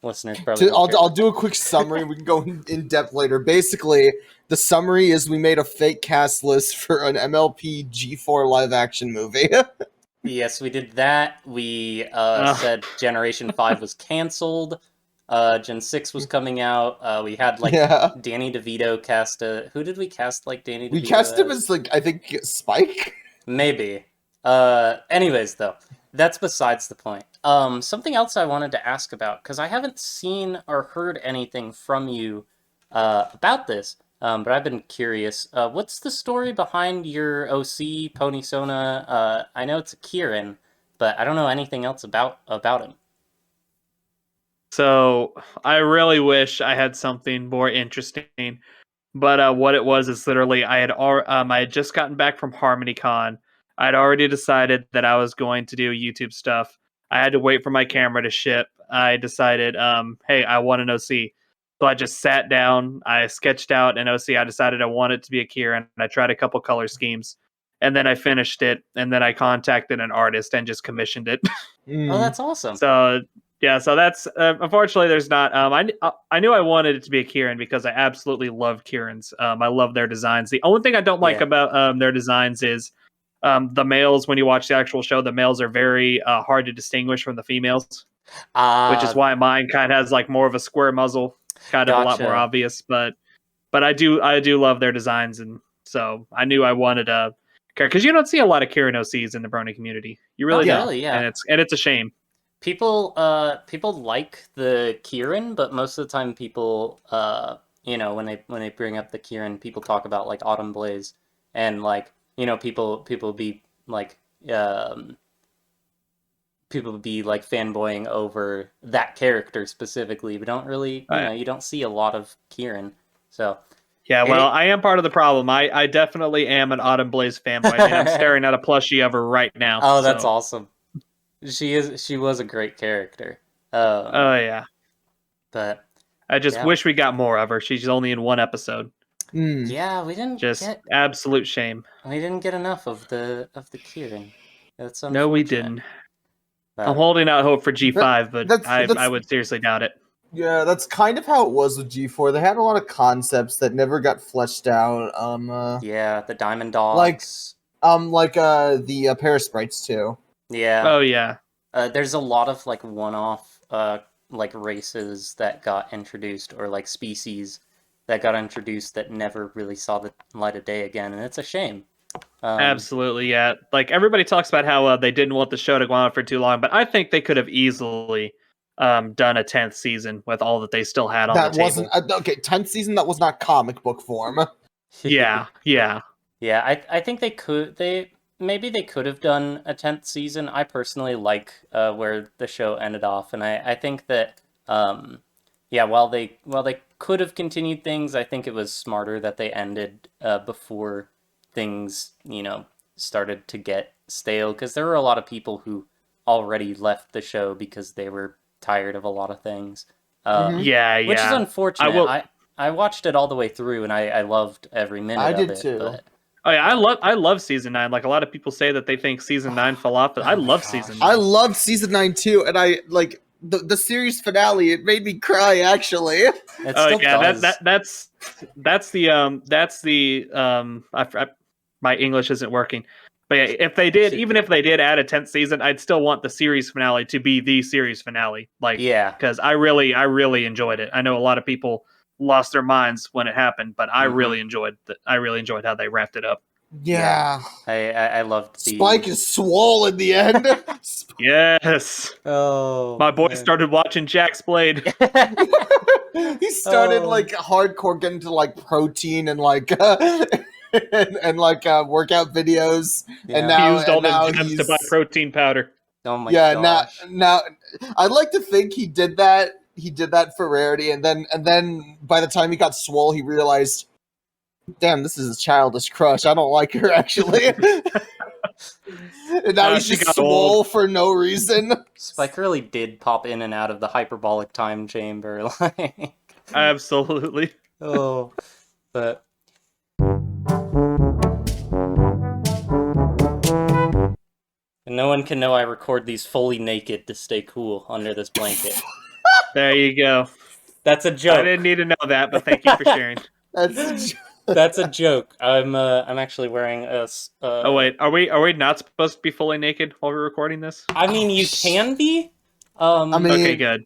listeners probably I'll do a quick summary. We can go in depth later. Basically, the summary is we made a fake cast list for an MLP G4 live action movie. Yes, we did that. We said Generation 5 was canceled. Gen 6 was coming out. We had Danny DeVito cast who did we cast like Danny DeVito? We cast him as like, I think, Spike? Maybe. Anyways though, that's besides the point. Something else I wanted to ask about, because I haven't seen or heard anything from you about this, but I've been curious. What's the story behind your OC, Pony Sona? I know it's a Kieran, but I don't know anything else about him. So I really wish I had something more interesting. But what it was is literally I had just gotten back from HarmonyCon. I'd already decided that I was going to do YouTube stuff. I had to wait for my camera to ship. I decided, hey, I want an OC. So I just sat down. I sketched out an OC. I decided I wanted it to be a Kieran. I tried a couple color schemes, and then I finished it. And then I contacted an artist and just commissioned it. Oh, that's awesome. So yeah, so that's unfortunately there's not. I knew I wanted it to be a Kieran because I absolutely love Kierans. I love their designs. The only thing I don't like Yeah. about their designs is the males. When you watch the actual show, the males are very hard to distinguish from the females, which is why mine kind of has like more of a square muzzle, kind of a lot more Gotcha. obvious. But I do love their designs, and so I knew I wanted a because you don't see a lot of Kieran OCs in the Brony community. You really Not don't, really, yeah. and it's a shame. People like the Kieran, but most of the time people when they bring up the Kieran, people talk about like Autumn Blaze, and like people be like people be like fanboying over that character specifically, but don't really you don't see a lot of Kieran. So yeah, well, I am part of the problem. I definitely am an Autumn Blaze fanboy. I mean, I'm staring at a plushie of her right now. Oh, that's awesome. She was a great character. Oh yeah. But I just wish we got more of her. She's only in one episode. Yeah, we didn't absolute shame. We didn't get enough of the Kieran. That's unfortunate. No, we didn't. I'm holding out hope for G5, but I would seriously doubt it. Yeah, that's kind of how it was with G4. They had a lot of concepts that never got fleshed out. Yeah, the Diamond Dogs. The Paris Sprites too. Yeah. Oh yeah. There's a lot of like one-off like races that got introduced, or like species that got introduced that never really saw the light of day again, and it's a shame. Absolutely, yeah. Like everybody talks about how they didn't want the show to go on for too long, but I think they could have easily done a 10th season with all that they still had on the table. That wasn't okay. 10th season, that was not comic book form. Yeah. I think they could. Maybe they could have done a 10th season. I personally like where the show ended off, and I think that while they could have continued things, I think it was smarter that they ended before things started to get stale, because there were a lot of people who already left the show because they were tired of a lot which is unfortunate. I watched it all the way through, and I loved every minute of it. I did too. But... Oh yeah, I love season 9. Like a lot of people say that they think season 9 fell off, but I love season 9. I loved season 9 too, and I like the series finale. It made me cry actually. That's my English isn't working. But yeah, if they did add a 10th season, I'd still want the series finale to be the series finale. Like, because I really enjoyed it. I know a lot of people lost their minds when it happened, but I really enjoyed how they wrapped it up. Yeah. I loved the... Spike is swole in the end. Yes. Oh, my boy started watching Jack's Blade. He started like hardcore getting to like protein and like and like workout videos, and now he used all the gems to buy protein powder. Oh my gosh. Now I'd like to think he did that for rarity, and then by the time he got swole, he realized, damn, this is a childish crush. I don't like her actually. And now he's just swole for no reason. Spike really did pop in and out of the hyperbolic time chamber, like absolutely. Oh, but and no one can know I record these fully naked to stay cool under this blanket. There you go. That's a joke. I didn't need to know that, but thank you for sharing. That's a joke. I'm actually wearing a. Oh wait, are we not supposed to be fully naked while we're recording this? I mean, you can be. Okay, good.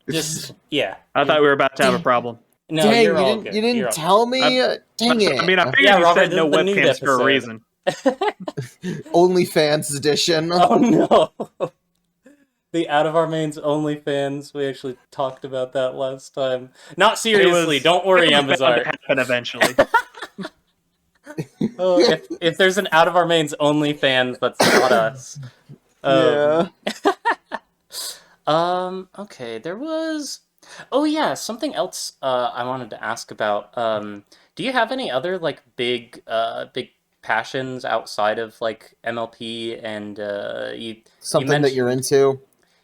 Just yeah. I thought we were about to have a problem. No, dang, you're all good. You didn't tell me. Dang it! I mean, I figured you said no webcams for a reason. OnlyFans edition. Oh no. The Out of Our Mains OnlyFans. We actually talked about that last time. Not seriously. Don't It worry, was bound to Ambizar. happen eventually. Oh, if there's an Out of Our Mains OnlyFans, that's not us. Yeah. Um, okay, there was. Oh yeah, something else I wanted to ask about. Do you have any other like big passions outside of like MLP and you Something that mentioned you're into.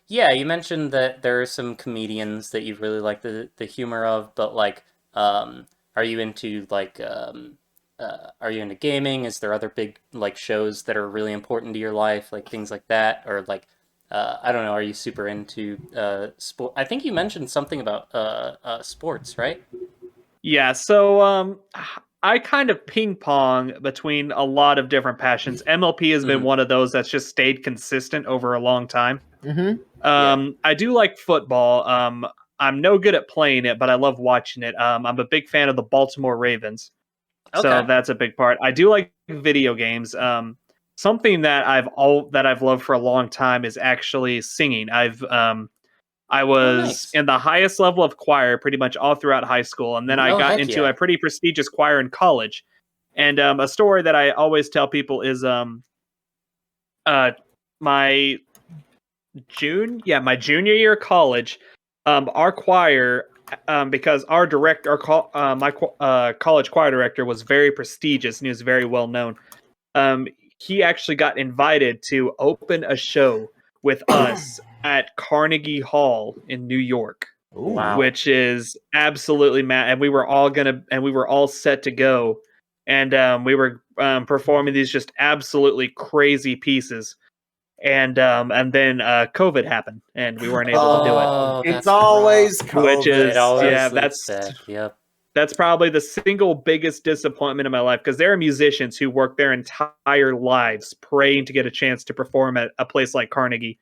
yeah, you mentioned that there are some comedians that you really like the humor of, but like are you into like are you into gaming? Is there other big like shows that are really important to your life, like things like that, or like I don't know, are you super into sport? I think you mentioned something about sports, right? Yeah, so I kind of ping pong between a lot of different passions. MLP has been Hmm. one of those that's just stayed consistent over a long time. Mm-hmm. Yeah. I do like football. I'm no good at playing it, but I love watching it. I'm a big fan of the Baltimore Ravens, so Okay. that's a big part. I do like video games. Something that I've loved for a long time is actually singing. I Oh, was nice. in the highest level of choir pretty much all throughout high school, and then I Oh, got heck into a yeah. pretty prestigious choir in college. And a story that I always tell people is uh my my junior year of college, our choir, because our direct our call my college choir director was very prestigious and he was very well known. Um, he actually got invited to open a show with us at Carnegie Hall in New York, Ooh. Wow. which is absolutely mad. And we were all set to go, and we were performing these just absolutely crazy pieces. And then COVID happened, and we weren't able to do it. Oh, Oh, it's that's rough. always Which COVID It is, always yeah, stuff. leads bad. Yep. that's probably the single biggest disappointment in my life because there are musicians who work their entire lives praying to get a chance to perform at a place like Carnegie,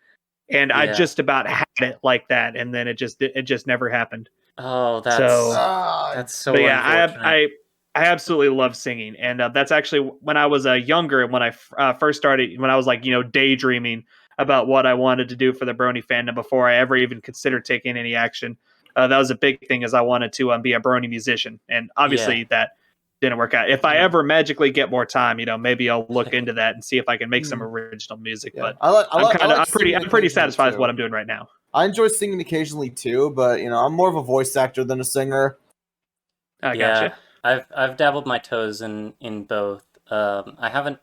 and I Yeah. just about had it like that, and then it just never happened. Oh, So, Ah, that's but so yeah, unfortunate. I absolutely love singing, and that's actually when I was younger, when I first started, when I was like daydreaming about what I wanted to do for the Brony fandom before I ever even considered taking any action. That was a big thing, as I wanted to be a Brony musician, and Yeah. obviously that didn't work out. If I ever magically get more time, maybe I'll look into that and see if I can make some hmm. original music. Yeah, But I like singing I'm pretty occasionally satisfied with what too. I'm doing right now. I enjoy singing occasionally too, but I'm more of a voice actor than a singer. I Yeah. gotcha. I've dabbled my toes in both. I haven't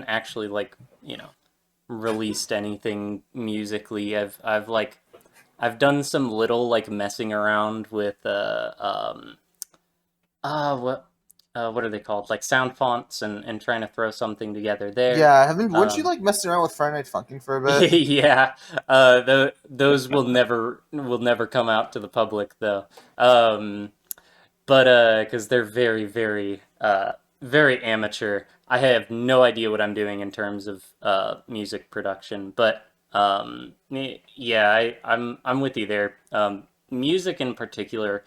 actually like, released anything musically. I've done some little like messing around with uh what what are they called? Like sound fonts and trying to throw something together there. Yeah, haven't weren't you Um like messing around with Friday Night Funkin' for a bit? yeah. Those will never come out to the public though. But because they're very amateur. I have no idea what I'm doing in terms of music production, but yeah, I'm with you there. Music in particular,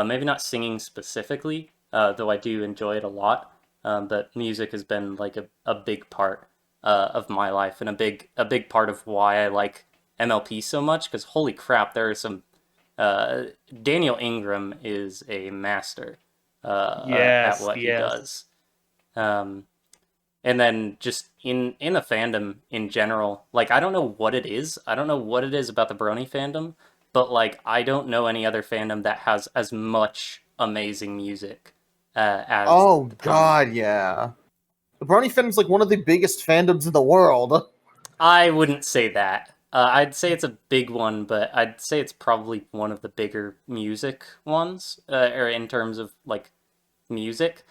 maybe not singing specifically, though I do enjoy it a lot. But music has been like a big part of my life and a big part of why I like MLP so much. Because holy crap, there are some uh, Daniel Ingram is a master at Yes, what he yes. does. Um, and then just in the fandom in general, like I don't know what it is. I don't know what it is about the Brony fandom, but like I don't know any other fandom that has as much amazing music as Oh the Brony God, fandom. yeah. The Brony fandom's like one of the biggest fandoms in the world. I wouldn't say that. I'd say it's a big one, but I'd say it's probably one of the bigger music ones, or in terms of like music.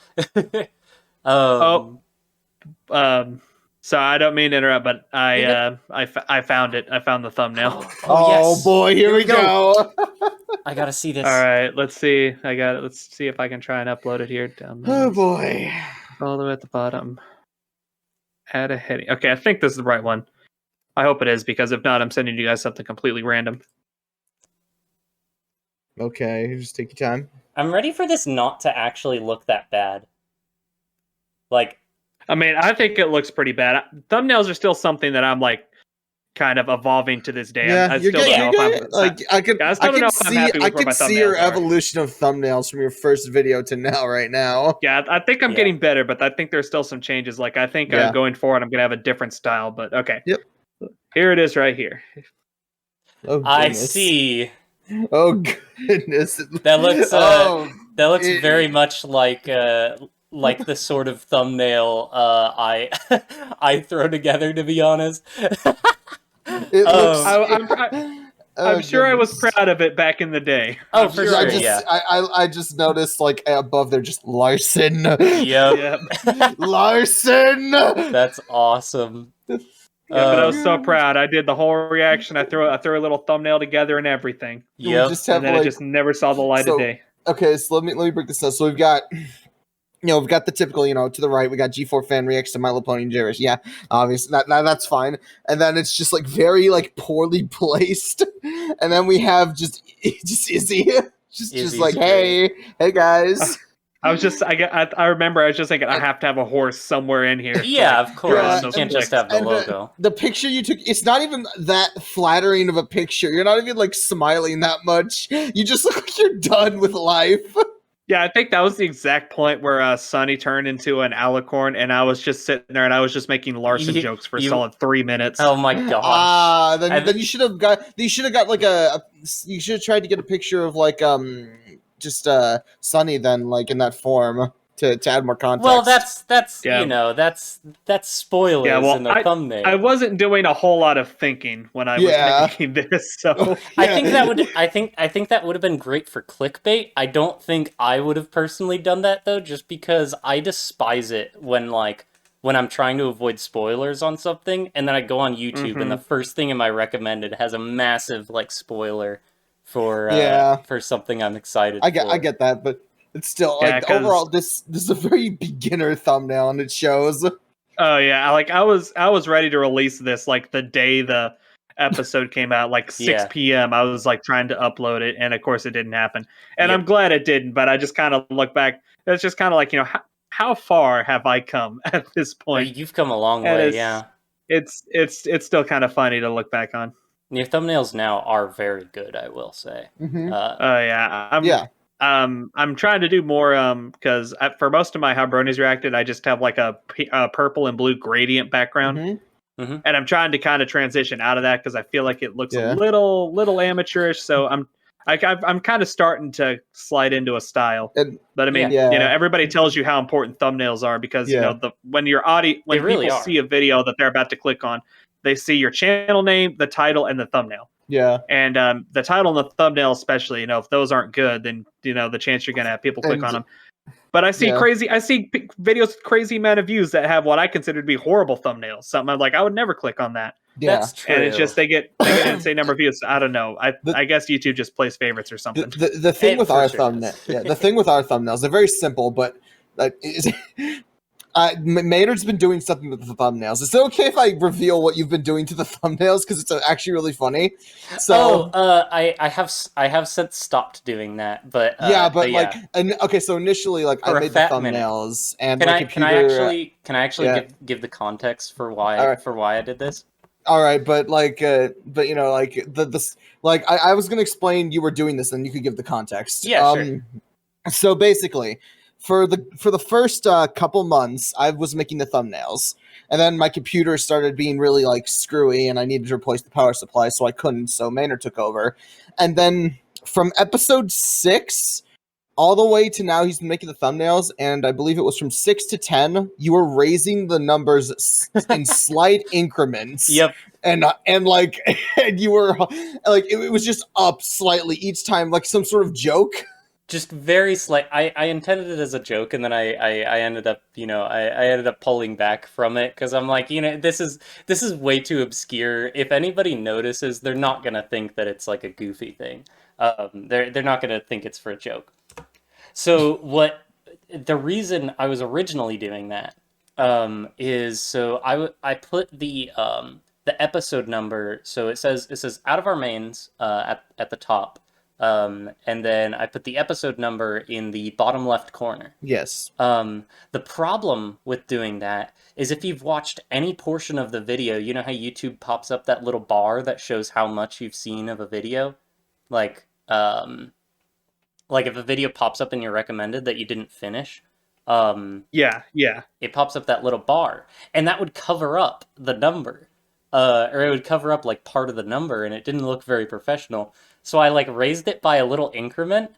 Oh, um, um, so I don't mean to interrupt, but you're good. I found it. I found the thumbnail. Oh Oh yes, boy, here here we we go. go. I gotta see All this. right, let's see. I got it. Let's see if I can try and upload it here. Oh Downloads boy. all the way at the bottom. Add a heading. Okay, I think this is the right one. I hope it is because if not, I'm sending you guys something completely random. Okay, just take your time. I'm ready for this not to actually look that bad. Like, I mean, I think it looks pretty bad. Thumbnails are still something that I'm like kind of evolving to this day. Yeah, I you're still good. don't know You're if good. I'm Like I could, I still don't know if I'm happy I with where my could see your thumbnails are. evolution of thumbnails from your first video to now, right now. Yeah, I think I'm Yeah. getting better, but I think there's still some changes. Like I think Yeah. going forward, I'm gonna have a different style. But okay, Yep. here it is right here. Oh I goodness. see. Oh goodness. That looks Oh, that looks it- very much like the sort of thumbnail I I throw together, to be honest. it looks. I'm Oh sure I was goodness. proud of it back in the day. Oh, I'm for Yeah, sure, yeah. I just noticed like above there just Larson. Yep. Yeah, Larson. That's awesome. yeah, but I was so Yeah. proud. I did the whole reaction. I threw a little thumbnail together and everything, We Yep. just have and then like it just never saw the light of so. day. Okay, so let me break this down. So we've got, we've got the typical, to the right, we got G4 fan reacts to My Little Pony and Jitters. Yeah, obviously that's fine. And then it's just like very like poorly placed. And then we have just Izzy, just Izzy's like great. hey guys. I remember I was just thinking I have to have a horse somewhere in here. Yeah, of course. Yeah, You those can't just clicks. have the And logo. the picture you took, it's not even that flattering of a picture. You're not even like smiling that much. You just look like you're done with life. Yeah, I think that was the exact point where Sonny turned into an alicorn, and I was just sitting there and I was just making Larson You- jokes for a you- solid 3 minutes. Oh my gosh. Then you should have got like you should have tried to get a picture of like just Sunny then like in that form to add more context. Well, that's Yeah. that's spoilers Yeah, well, in the thumbnail. I wasn't doing a whole lot of thinking when I was Yeah. making this, so I think that would have been great for clickbait. I don't think I would have personally done that though, just because I despise it when I'm trying to avoid spoilers on something, and then I go on YouTube and the first thing in my recommended has a massive like spoiler for something I'm excited I for. get that, but it's still Yeah, like 'cause- overall this is a very beginner thumbnail and it shows. oh yeah, I was ready to release this like the day the episode came out, like 6 Yeah. p.m. I was like trying to upload it, and of course it didn't happen. And Yep. I'm glad it didn't, but I just kind of look back. It's just kind of like, how far have I come at this point? You've come a long And way, yeah. It's still kind of funny to look back on. Your thumbnails now are very good, I will say. Mhm. Oh yeah, Yeah. I'm trying to do more because for most of my How Bronies Reacted, I just have like a purple and blue gradient background. Mhm. And I'm trying to kind of transition out of that because I feel like it looks Yeah. a little amateurish. So I'm kind of starting to slide into a style. And But I mean, Yeah. everybody tells you how important thumbnails are because Yeah. when They really people are. see a video that they're about to click on, they see your channel name, the title, and the thumbnail. yeah. And the title and the thumbnail, especially, if those aren't good, then the chance you're gonna have people click And- on them. But I see Yeah. videos with crazy amount of views that have what I consider to be horrible thumbnails. Something I'm like, I would never click on that. Yeah. That's true. And it's just they get an insane number of views. I don't know. The- I guess YouTube just plays favorites or something. The thing It with for our sure thumbnail, does. yeah, the thing with our thumbnails, they're very simple, but like, Maynard's been doing something with the thumbnails. Is it okay if I reveal what you've been doing to the thumbnails because it's actually really funny? So I have since stopped doing that, but but like, okay, so initially, like, For I a made the fat minute. thumbnails, and can my I computer. can I actually yeah. give the context for why Alright. I did this? All right, but like, like this, like, I was gonna explain you were doing this, and you could give the context. Yeah, sure. So basically, for the first couple months, I was making the thumbnails, and then my computer started being really like screwy, and I needed to replace the power supply, so I couldn't. So Maynard took over, and then from episode 6 all the way to now, he's been making the thumbnails, and I believe it was from 6 to 10. You were raising the numbers in slight increments. Yep. And like, and you were like, it was just up slightly each time, like some sort of joke. Just very slight. I intended it as a joke, and then I ended up I ended up pulling back from it because I'm like, this is way too obscure. If anybody notices, they're not gonna think that it's like a goofy thing. They're not gonna think it's for a joke. So the reason I was originally doing that is so I put the episode number. So it says out of our mains at the top. and then I put the episode number in the bottom left corner. Yes. The problem with doing that is if you've watched any portion of the video, you know how YouTube pops up that little bar that shows how much you've seen of a video? Like, like if a video pops up in your recommended that you didn't finish, Yeah. it pops up that little bar, and that would cover up the number, or it would cover up like part of the number, and it didn't look very professional. So I like raised it by a little increment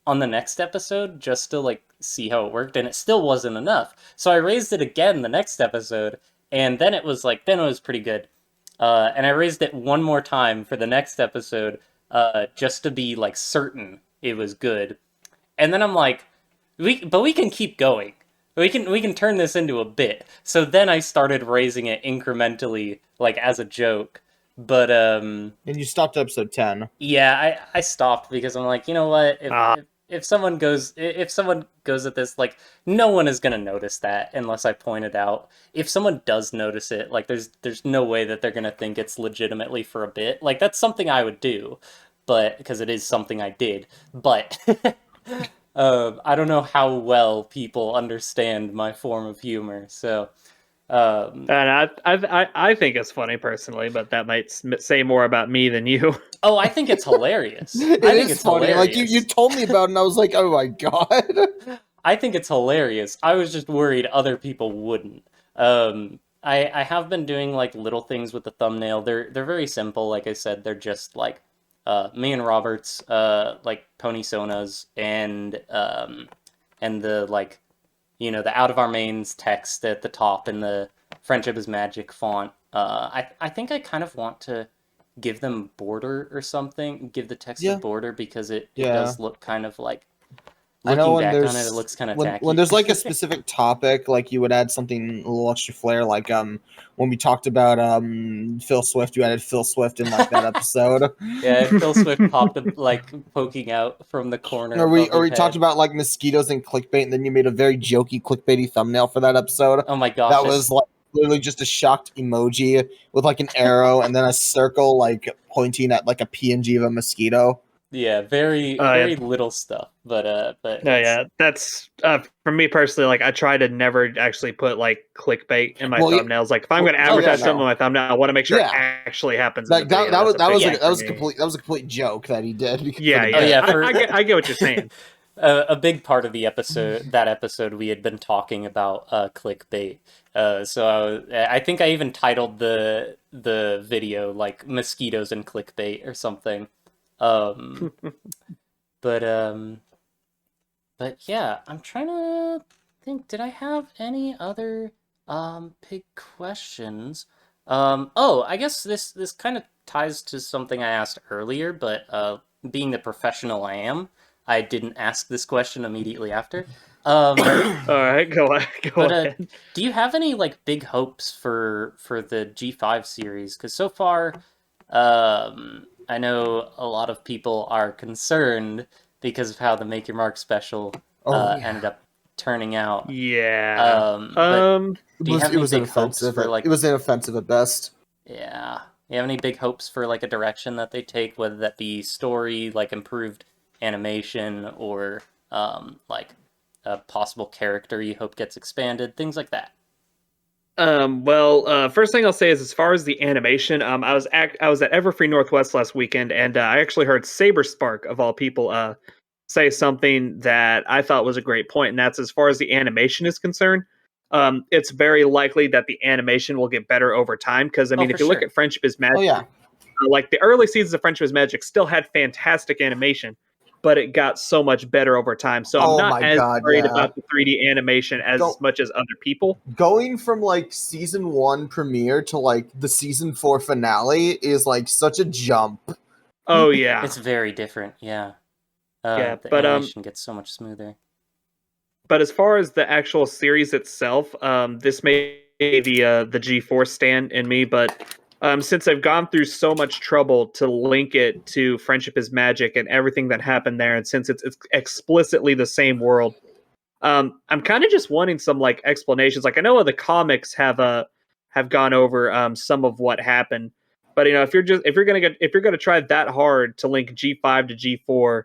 on the next episode just to like see how it worked, and it still wasn't enough. So I raised it again the next episode, and then it was pretty good. And I raised it one more time for the next episode, just to be like certain it was good. And then I'm like, we can keep going. We can turn this into a bit. So then I started raising it incrementally, like as a joke. But And you stopped at episode 10. yeah, I stopped because I'm like, you know what? If someone goes at this, like no one is gonna notice that unless I point it out. If someone does notice it, like there's no way that they're gonna think it's legitimately for a bit. Like that's something I would do, but because it is something I did. But I don't know how well people understand my form of humor. So And I think it's funny personally, but that might say more about me than you. oh, I think it's hilarious. It I think is it's funny. hilarious. Like you told me about it, and I was like, oh my god. I think it's hilarious. I was just worried other people wouldn't. I have been doing like little things with the thumbnail. They're very simple. Like I said, they're just like me and Robert's like pony sonas and the like the out of our mains text at the top and the friendship is magic font. I think I kind of want to give them border or something. Give the text a border because it does look kind of like. I know Looking when back there's on it, it looks kind of when, tacky. when there's like a specific topic, like you would add something a little extra flair. Like when we talked about Phil Swift, you added Phil Swift in like that episode. Yeah, Phil Swift popped up, like poking out from the corner. Or we above his talked head. about like mosquitoes and clickbait, and then you made a very jokey clickbaity thumbnail for that episode. Oh my gosh, That was like literally just a shocked emoji with like an arrow and then a circle like pointing at like a PNG of a mosquito. yeah, very very little stuff, but No, yeah, that's for me personally. Like, I try to never actually put like clickbait in my thumbnails. Like, if I'm going to advertise something on my thumbnail, I want to make sure it actually happens. Like that was a complete. That was a complete joke that he did. Yeah. I get what you're saying. A big part of the episode we had been talking about clickbait. So I think I even titled the video like mosquitoes and clickbait or something. But yeah, I'm trying to think, did I have any other big questions? Oh, I guess this kind of ties to something I asked earlier, but being the professional I am, I didn't ask this question immediately after. All right, go ahead. Do you have any like big hopes for the G5 series? Because so far, I know a lot of people are concerned because of how the Make Your Mark special ended up turning out. Yeah. It was inoffensive. It was inoffensive at best. Yeah. You have any big hopes for like a direction that they take, whether that be story, like improved animation, or like a possible character you hope gets expanded, things like that? First thing I'll say is, as far as the animation, I was at Everfree Northwest last weekend, and I actually heard Saberspark, of all people, say something that I thought was a great point, and that's as far as the animation is concerned. It's very likely that the animation will get better over time, because I mean, if you look at Friendship is Magic, like the early seasons of Friendship is Magic still had fantastic animation, but it got so much better over time. So I'm not as worried about the 3D animation as much as other people. Going from like season 1 premiere to like the season 4 finale is like such a jump. Oh yeah, it's very different. Yeah, yeah, the but animation gets so much smoother. But as far as the actual series itself, this may be the G4 stand in me, but since I've gone through so much trouble to link it to Friendship is Magic and everything that happened there, and since it's explicitly the same world, I'm kind of just wanting some like explanations. Like, I know the comics have gone over some of what happened, But if you're gonna try that hard to link G5 to G4,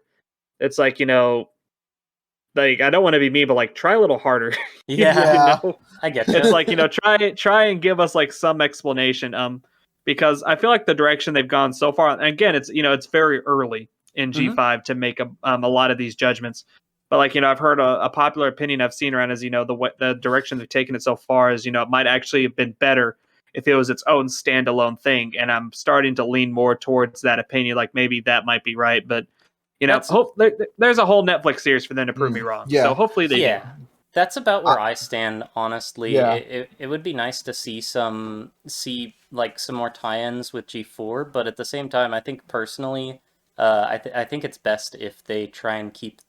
it's like like I don't want to be mean, but like try a little harder. Yeah, I get It's you. like try and give us like some explanation. Because I feel like the direction they've gone so far, and again, it's very early in G5 to make a lot of these judgments. But like I've heard a popular opinion I've seen around is the direction they've taken it so far is it might actually have been better if it was its own standalone thing. And I'm starting to lean more towards that opinion. Like maybe that might be right, but That's there's a whole Netflix series for them to prove me wrong. yeah. So hopefully they do. yeah. That's about where I stand, honestly. Yeah. It would be nice to see some more tie-ins with G4, but at the same time, I think personally, I think it's best if they try and keep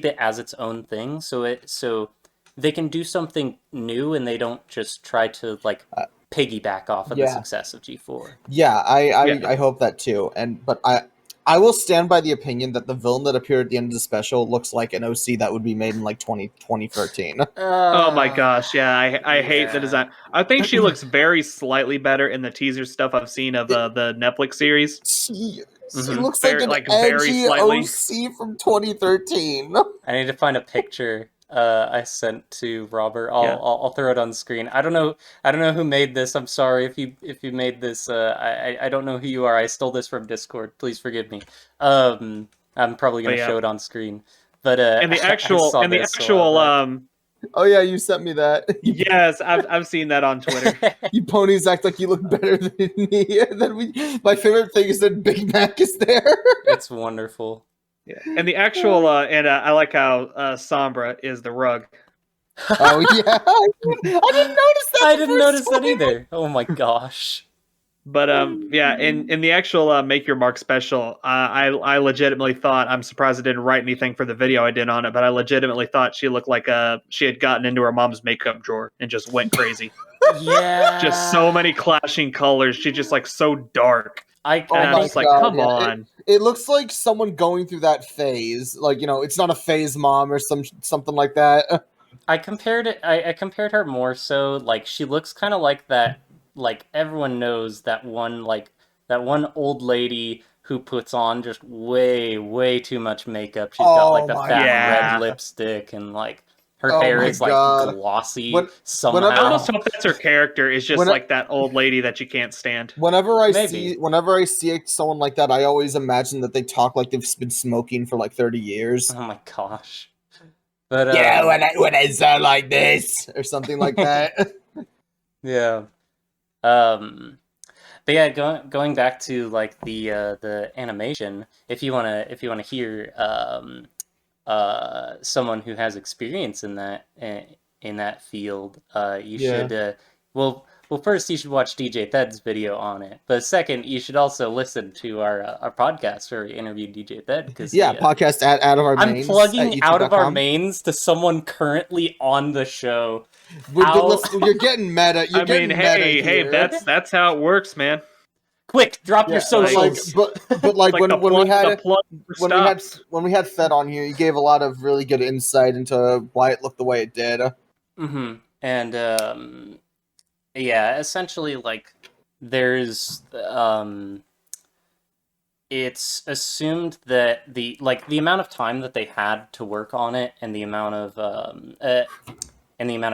it as its own thing, so they can do something new and they don't just try to piggyback off of the success of G4. Yeah, I hope that too. But I will stand by the opinion that the villain that appeared at the end of the special looks like an OC that would be made in like 2013. Oh my gosh, yeah, I hate the design. I think she looks very slightly better in the teaser stuff I've seen of the Netflix series. She Mhm. looks Very- like an very edgy slightly. OC from 2013. I need to find a picture I sent to Robert. Yeah. I'll throw it on screen. I don't know who made this. I'm sorry if you made this. I don't know who you are. I stole this from Discord. Please forgive me. I'm probably gonna But yeah. show it on screen. But And the actual Oh yeah, you sent me that. yes, I've seen that on Twitter. You ponies act like you look better than me. My favorite thing is that Big Mac is there. It's wonderful. Yeah. And the actual I like how Sombra is the rug. Oh yeah, I didn't notice that. I didn't notice that either. Oh my gosh. But yeah, in the actual Make Your Mark special, I legitimately thought, I'm surprised I didn't write anything for the video I did on it, but I legitimately thought she looked like she had gotten into her mom's makeup drawer and just went crazy. Yeah. Just so many clashing colors. She's just like so dark. And Oh I'm my just like, God, come yeah. on. It looks like someone going through that phase. Like, it's not a phase mom or something like that. I compared her more so she looks kind of like that, everyone knows that one old lady who puts on just way too much makeup. She's got the my fat God. red lipstick and her Oh hair my is God. glossy Whenever- I somehow. almost hope that's her character is just like that old lady that you can't stand. Whenever I Maybe. see someone like that, I always imagine that they talk like they've been smoking for like 30 years. Oh my gosh. But when I sound like this or something like that. yeah. But yeah, going back to the animation, if you wanna hear someone who has experience in that field, you should well first you should watch DJ Ted's video on it, but second you should also listen to our podcast where we interviewed DJ Ted because podcast out of our I'm mains. plugging out of our youtube.com. mains to someone currently on the show. You're getting meta. You're I getting mean, meta hey, here. that's how it works, man. Quick, drop your Yeah, socials. but Like when the we plug had stops. when we had Fed on here, you gave a lot of really good insight into why it looked the way it did. Mm-hmm. And yeah, essentially there's it's assumed that the amount of time that they had to work on it and the amount of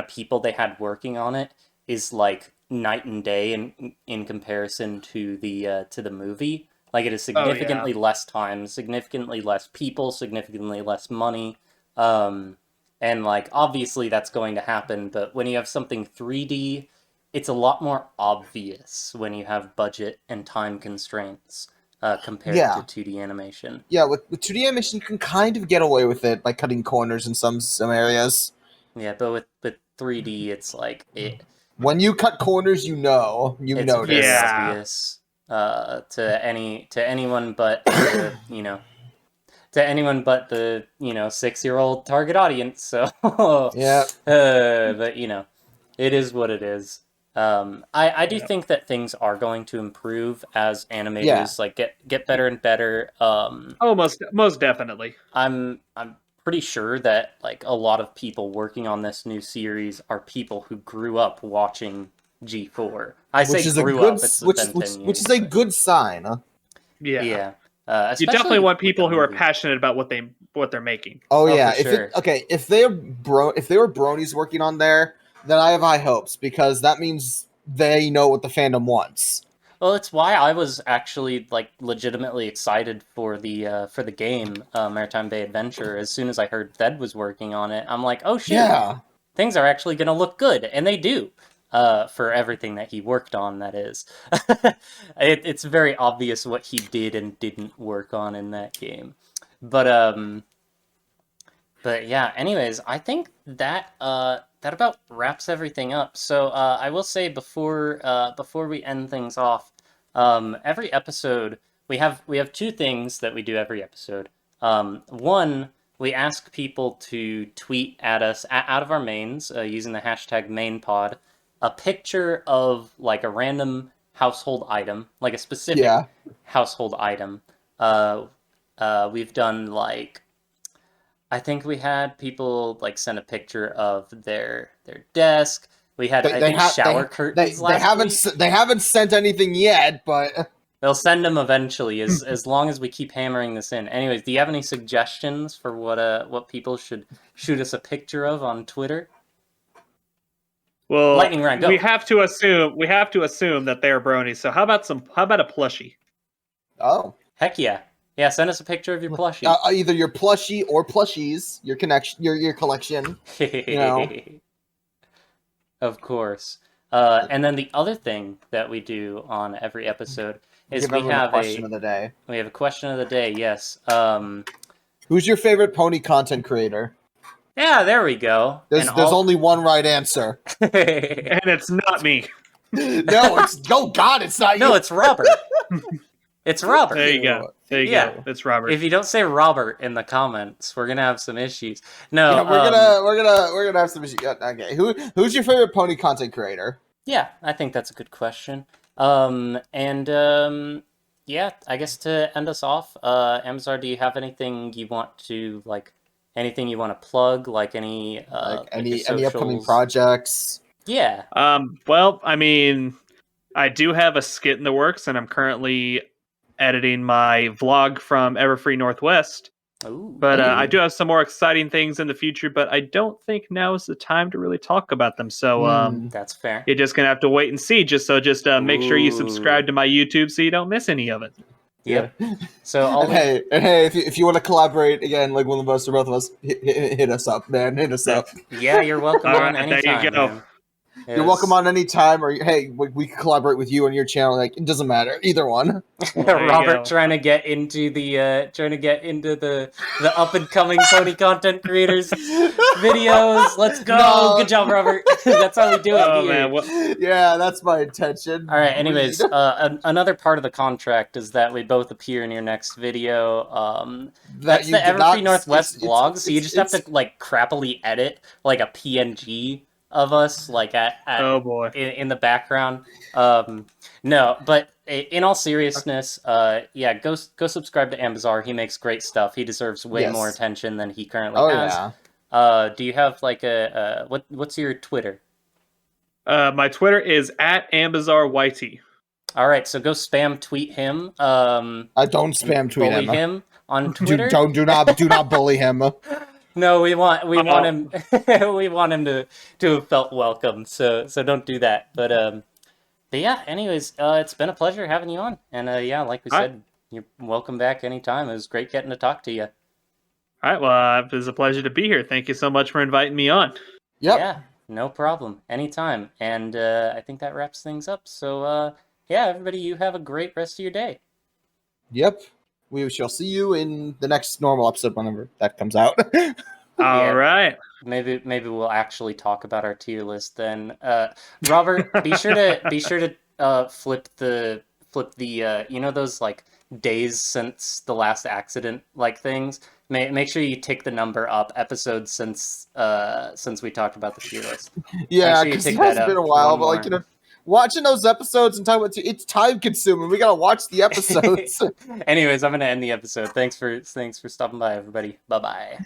people they had working on it is night and day in comparison to the movie. It is significantly less time, significantly less people, significantly less money. And obviously that's going to happen, but when you have something 3D, it's a lot more obvious when you have budget and time constraints compared to 2D animation. Yeah, with 2D animation you can kind of get away with it by cutting corners in some areas. Yeah, but with 3D it's when you cut corners, you notice. very obvious to anyone but the, to anyone but the 6-year-old target audience. So yeah, but it is what it is. I do think that things are going to improve as animators get better and better. Most definitely. I'm pretty sure that a lot of people working on this new series are people who grew up watching G4. I say which is a grew good up. It's which been 10 years. which is a good sign. Yeah. Yeah. You definitely want Especially with people the who are movies. passionate about what they're making. Oh Oh, yeah, for sure. if they were bronies working on there, then I have high hopes because that means they know what the fandom wants. Well, it's why I was actually like legitimately excited for the game, Maritime Bay Adventure. As soon as I heard Thed was working on it, I'm like, oh shoot, Yeah, things are actually gonna look good, and they do. For everything that he worked on, that is. It's very obvious what he did and didn't work on in that game. But but yeah, anyways, I think that that about wraps everything up. So I will say before we end things off, every episode we have two things that we do every episode. One, we ask people to tweet at us out of our mains using the hashtag mainpod a picture of like a random household item, like a specific yeah. household item. We've done like I think we had people like send a picture of their desk. We had I think shower curtains last week. They haven't sent anything yet, but They'll send them eventually as long as we keep hammering this in. Anyways, do you have any suggestions for what people should shoot us a picture of on Twitter? Well, Lightning round, go. we have to assume that they're bronies. So how about a plushie? oh, Heck yeah. Yeah, send us a picture of your plushie. either your plushie or plushies, your collection. know. Of course. And then the other thing that we do on every episode is Give everyone a question of the day. we have a question of the day. Yes. Who's your favorite pony content creator? Yeah, there we go. There's only one right answer. And it's not me. No, it's oh god, it's not you. No, it's Robert. It's Robert. There you go. There you Yeah. go. It's Robert. If you don't say Robert in the comments, we're gonna have some issues. No, Yeah, we're gonna have some issues. Okay, who's your favorite pony content creator? yeah, I think that's a good question. Yeah, I guess to end us off, Ambizar, do you have anything you want to anything you want to plug, like any Any your upcoming socials? projects? Yeah. Well, I mean, I do have a skit in the works, and I'm currently editing my vlog from Everfree Northwest. Ooh. But I do have some more exciting things in the future, but I don't think now is the time to really talk about them. So That's fair. you're just gonna have to wait and see. Just make sure you subscribe to my YouTube so you don't miss any of it. Yep. So I'll And hey, if you want to collaborate again, like one of us or both of us, hit us up, man. Hit us up. yeah, you're welcome All on right, there anytime. you go. Man. You're welcome on any time, or hey, we can collaborate with you on your channel. Like it doesn't matter, either one. There you Robert go. trying to get into the up and coming Sony content creators videos. Let's go. No. Good job, Robert. That's how we do it Oh here. man, well, Yeah, that's my intention. All right. Anyways, Read. another part of the contract is that we both appear in your next video. That's you the did not- Everfree Northwest it's- vlog. So you just have it's- to like crappily edit like a PNG of us, like at oh boy. in the background. No, but in all seriousness, yeah, go subscribe to Ambizar. He makes great stuff. He deserves way Yes. more attention than he currently Oh has. yeah. Do you have like what's your Twitter? My Twitter is @AmbizarYT. All right, so go spam tweet him. I don't spam tweet Bully him. him on Twitter. Do not bully him. No, we want him we want him to have felt welcome. So don't do that. But yeah. Anyways, it's been a pleasure having you on, and yeah, like we said, you're welcome back anytime. It was great getting to talk to you. All right, well, it was a pleasure to be here. Thank you so much for inviting me on. Yep. Yeah, no problem. Anytime. And I think that wraps things up. So yeah, everybody, you have a great rest of your day. Yep. We shall see you in the next normal episode whenever that comes out. All right. Maybe we'll actually talk about our tier list then. Robert, be sure to flip the you know those like days since the last accident like things. Make sure you tick the number up episodes since we talked about the tier list. Yeah, sure you because tick it has that been up a while, one but like more. you know, watching those episodes and talking about it's time consuming. We gotta watch the episodes. Anyways, I'm gonna end the episode. Thanks for stopping by, everybody. Bye bye.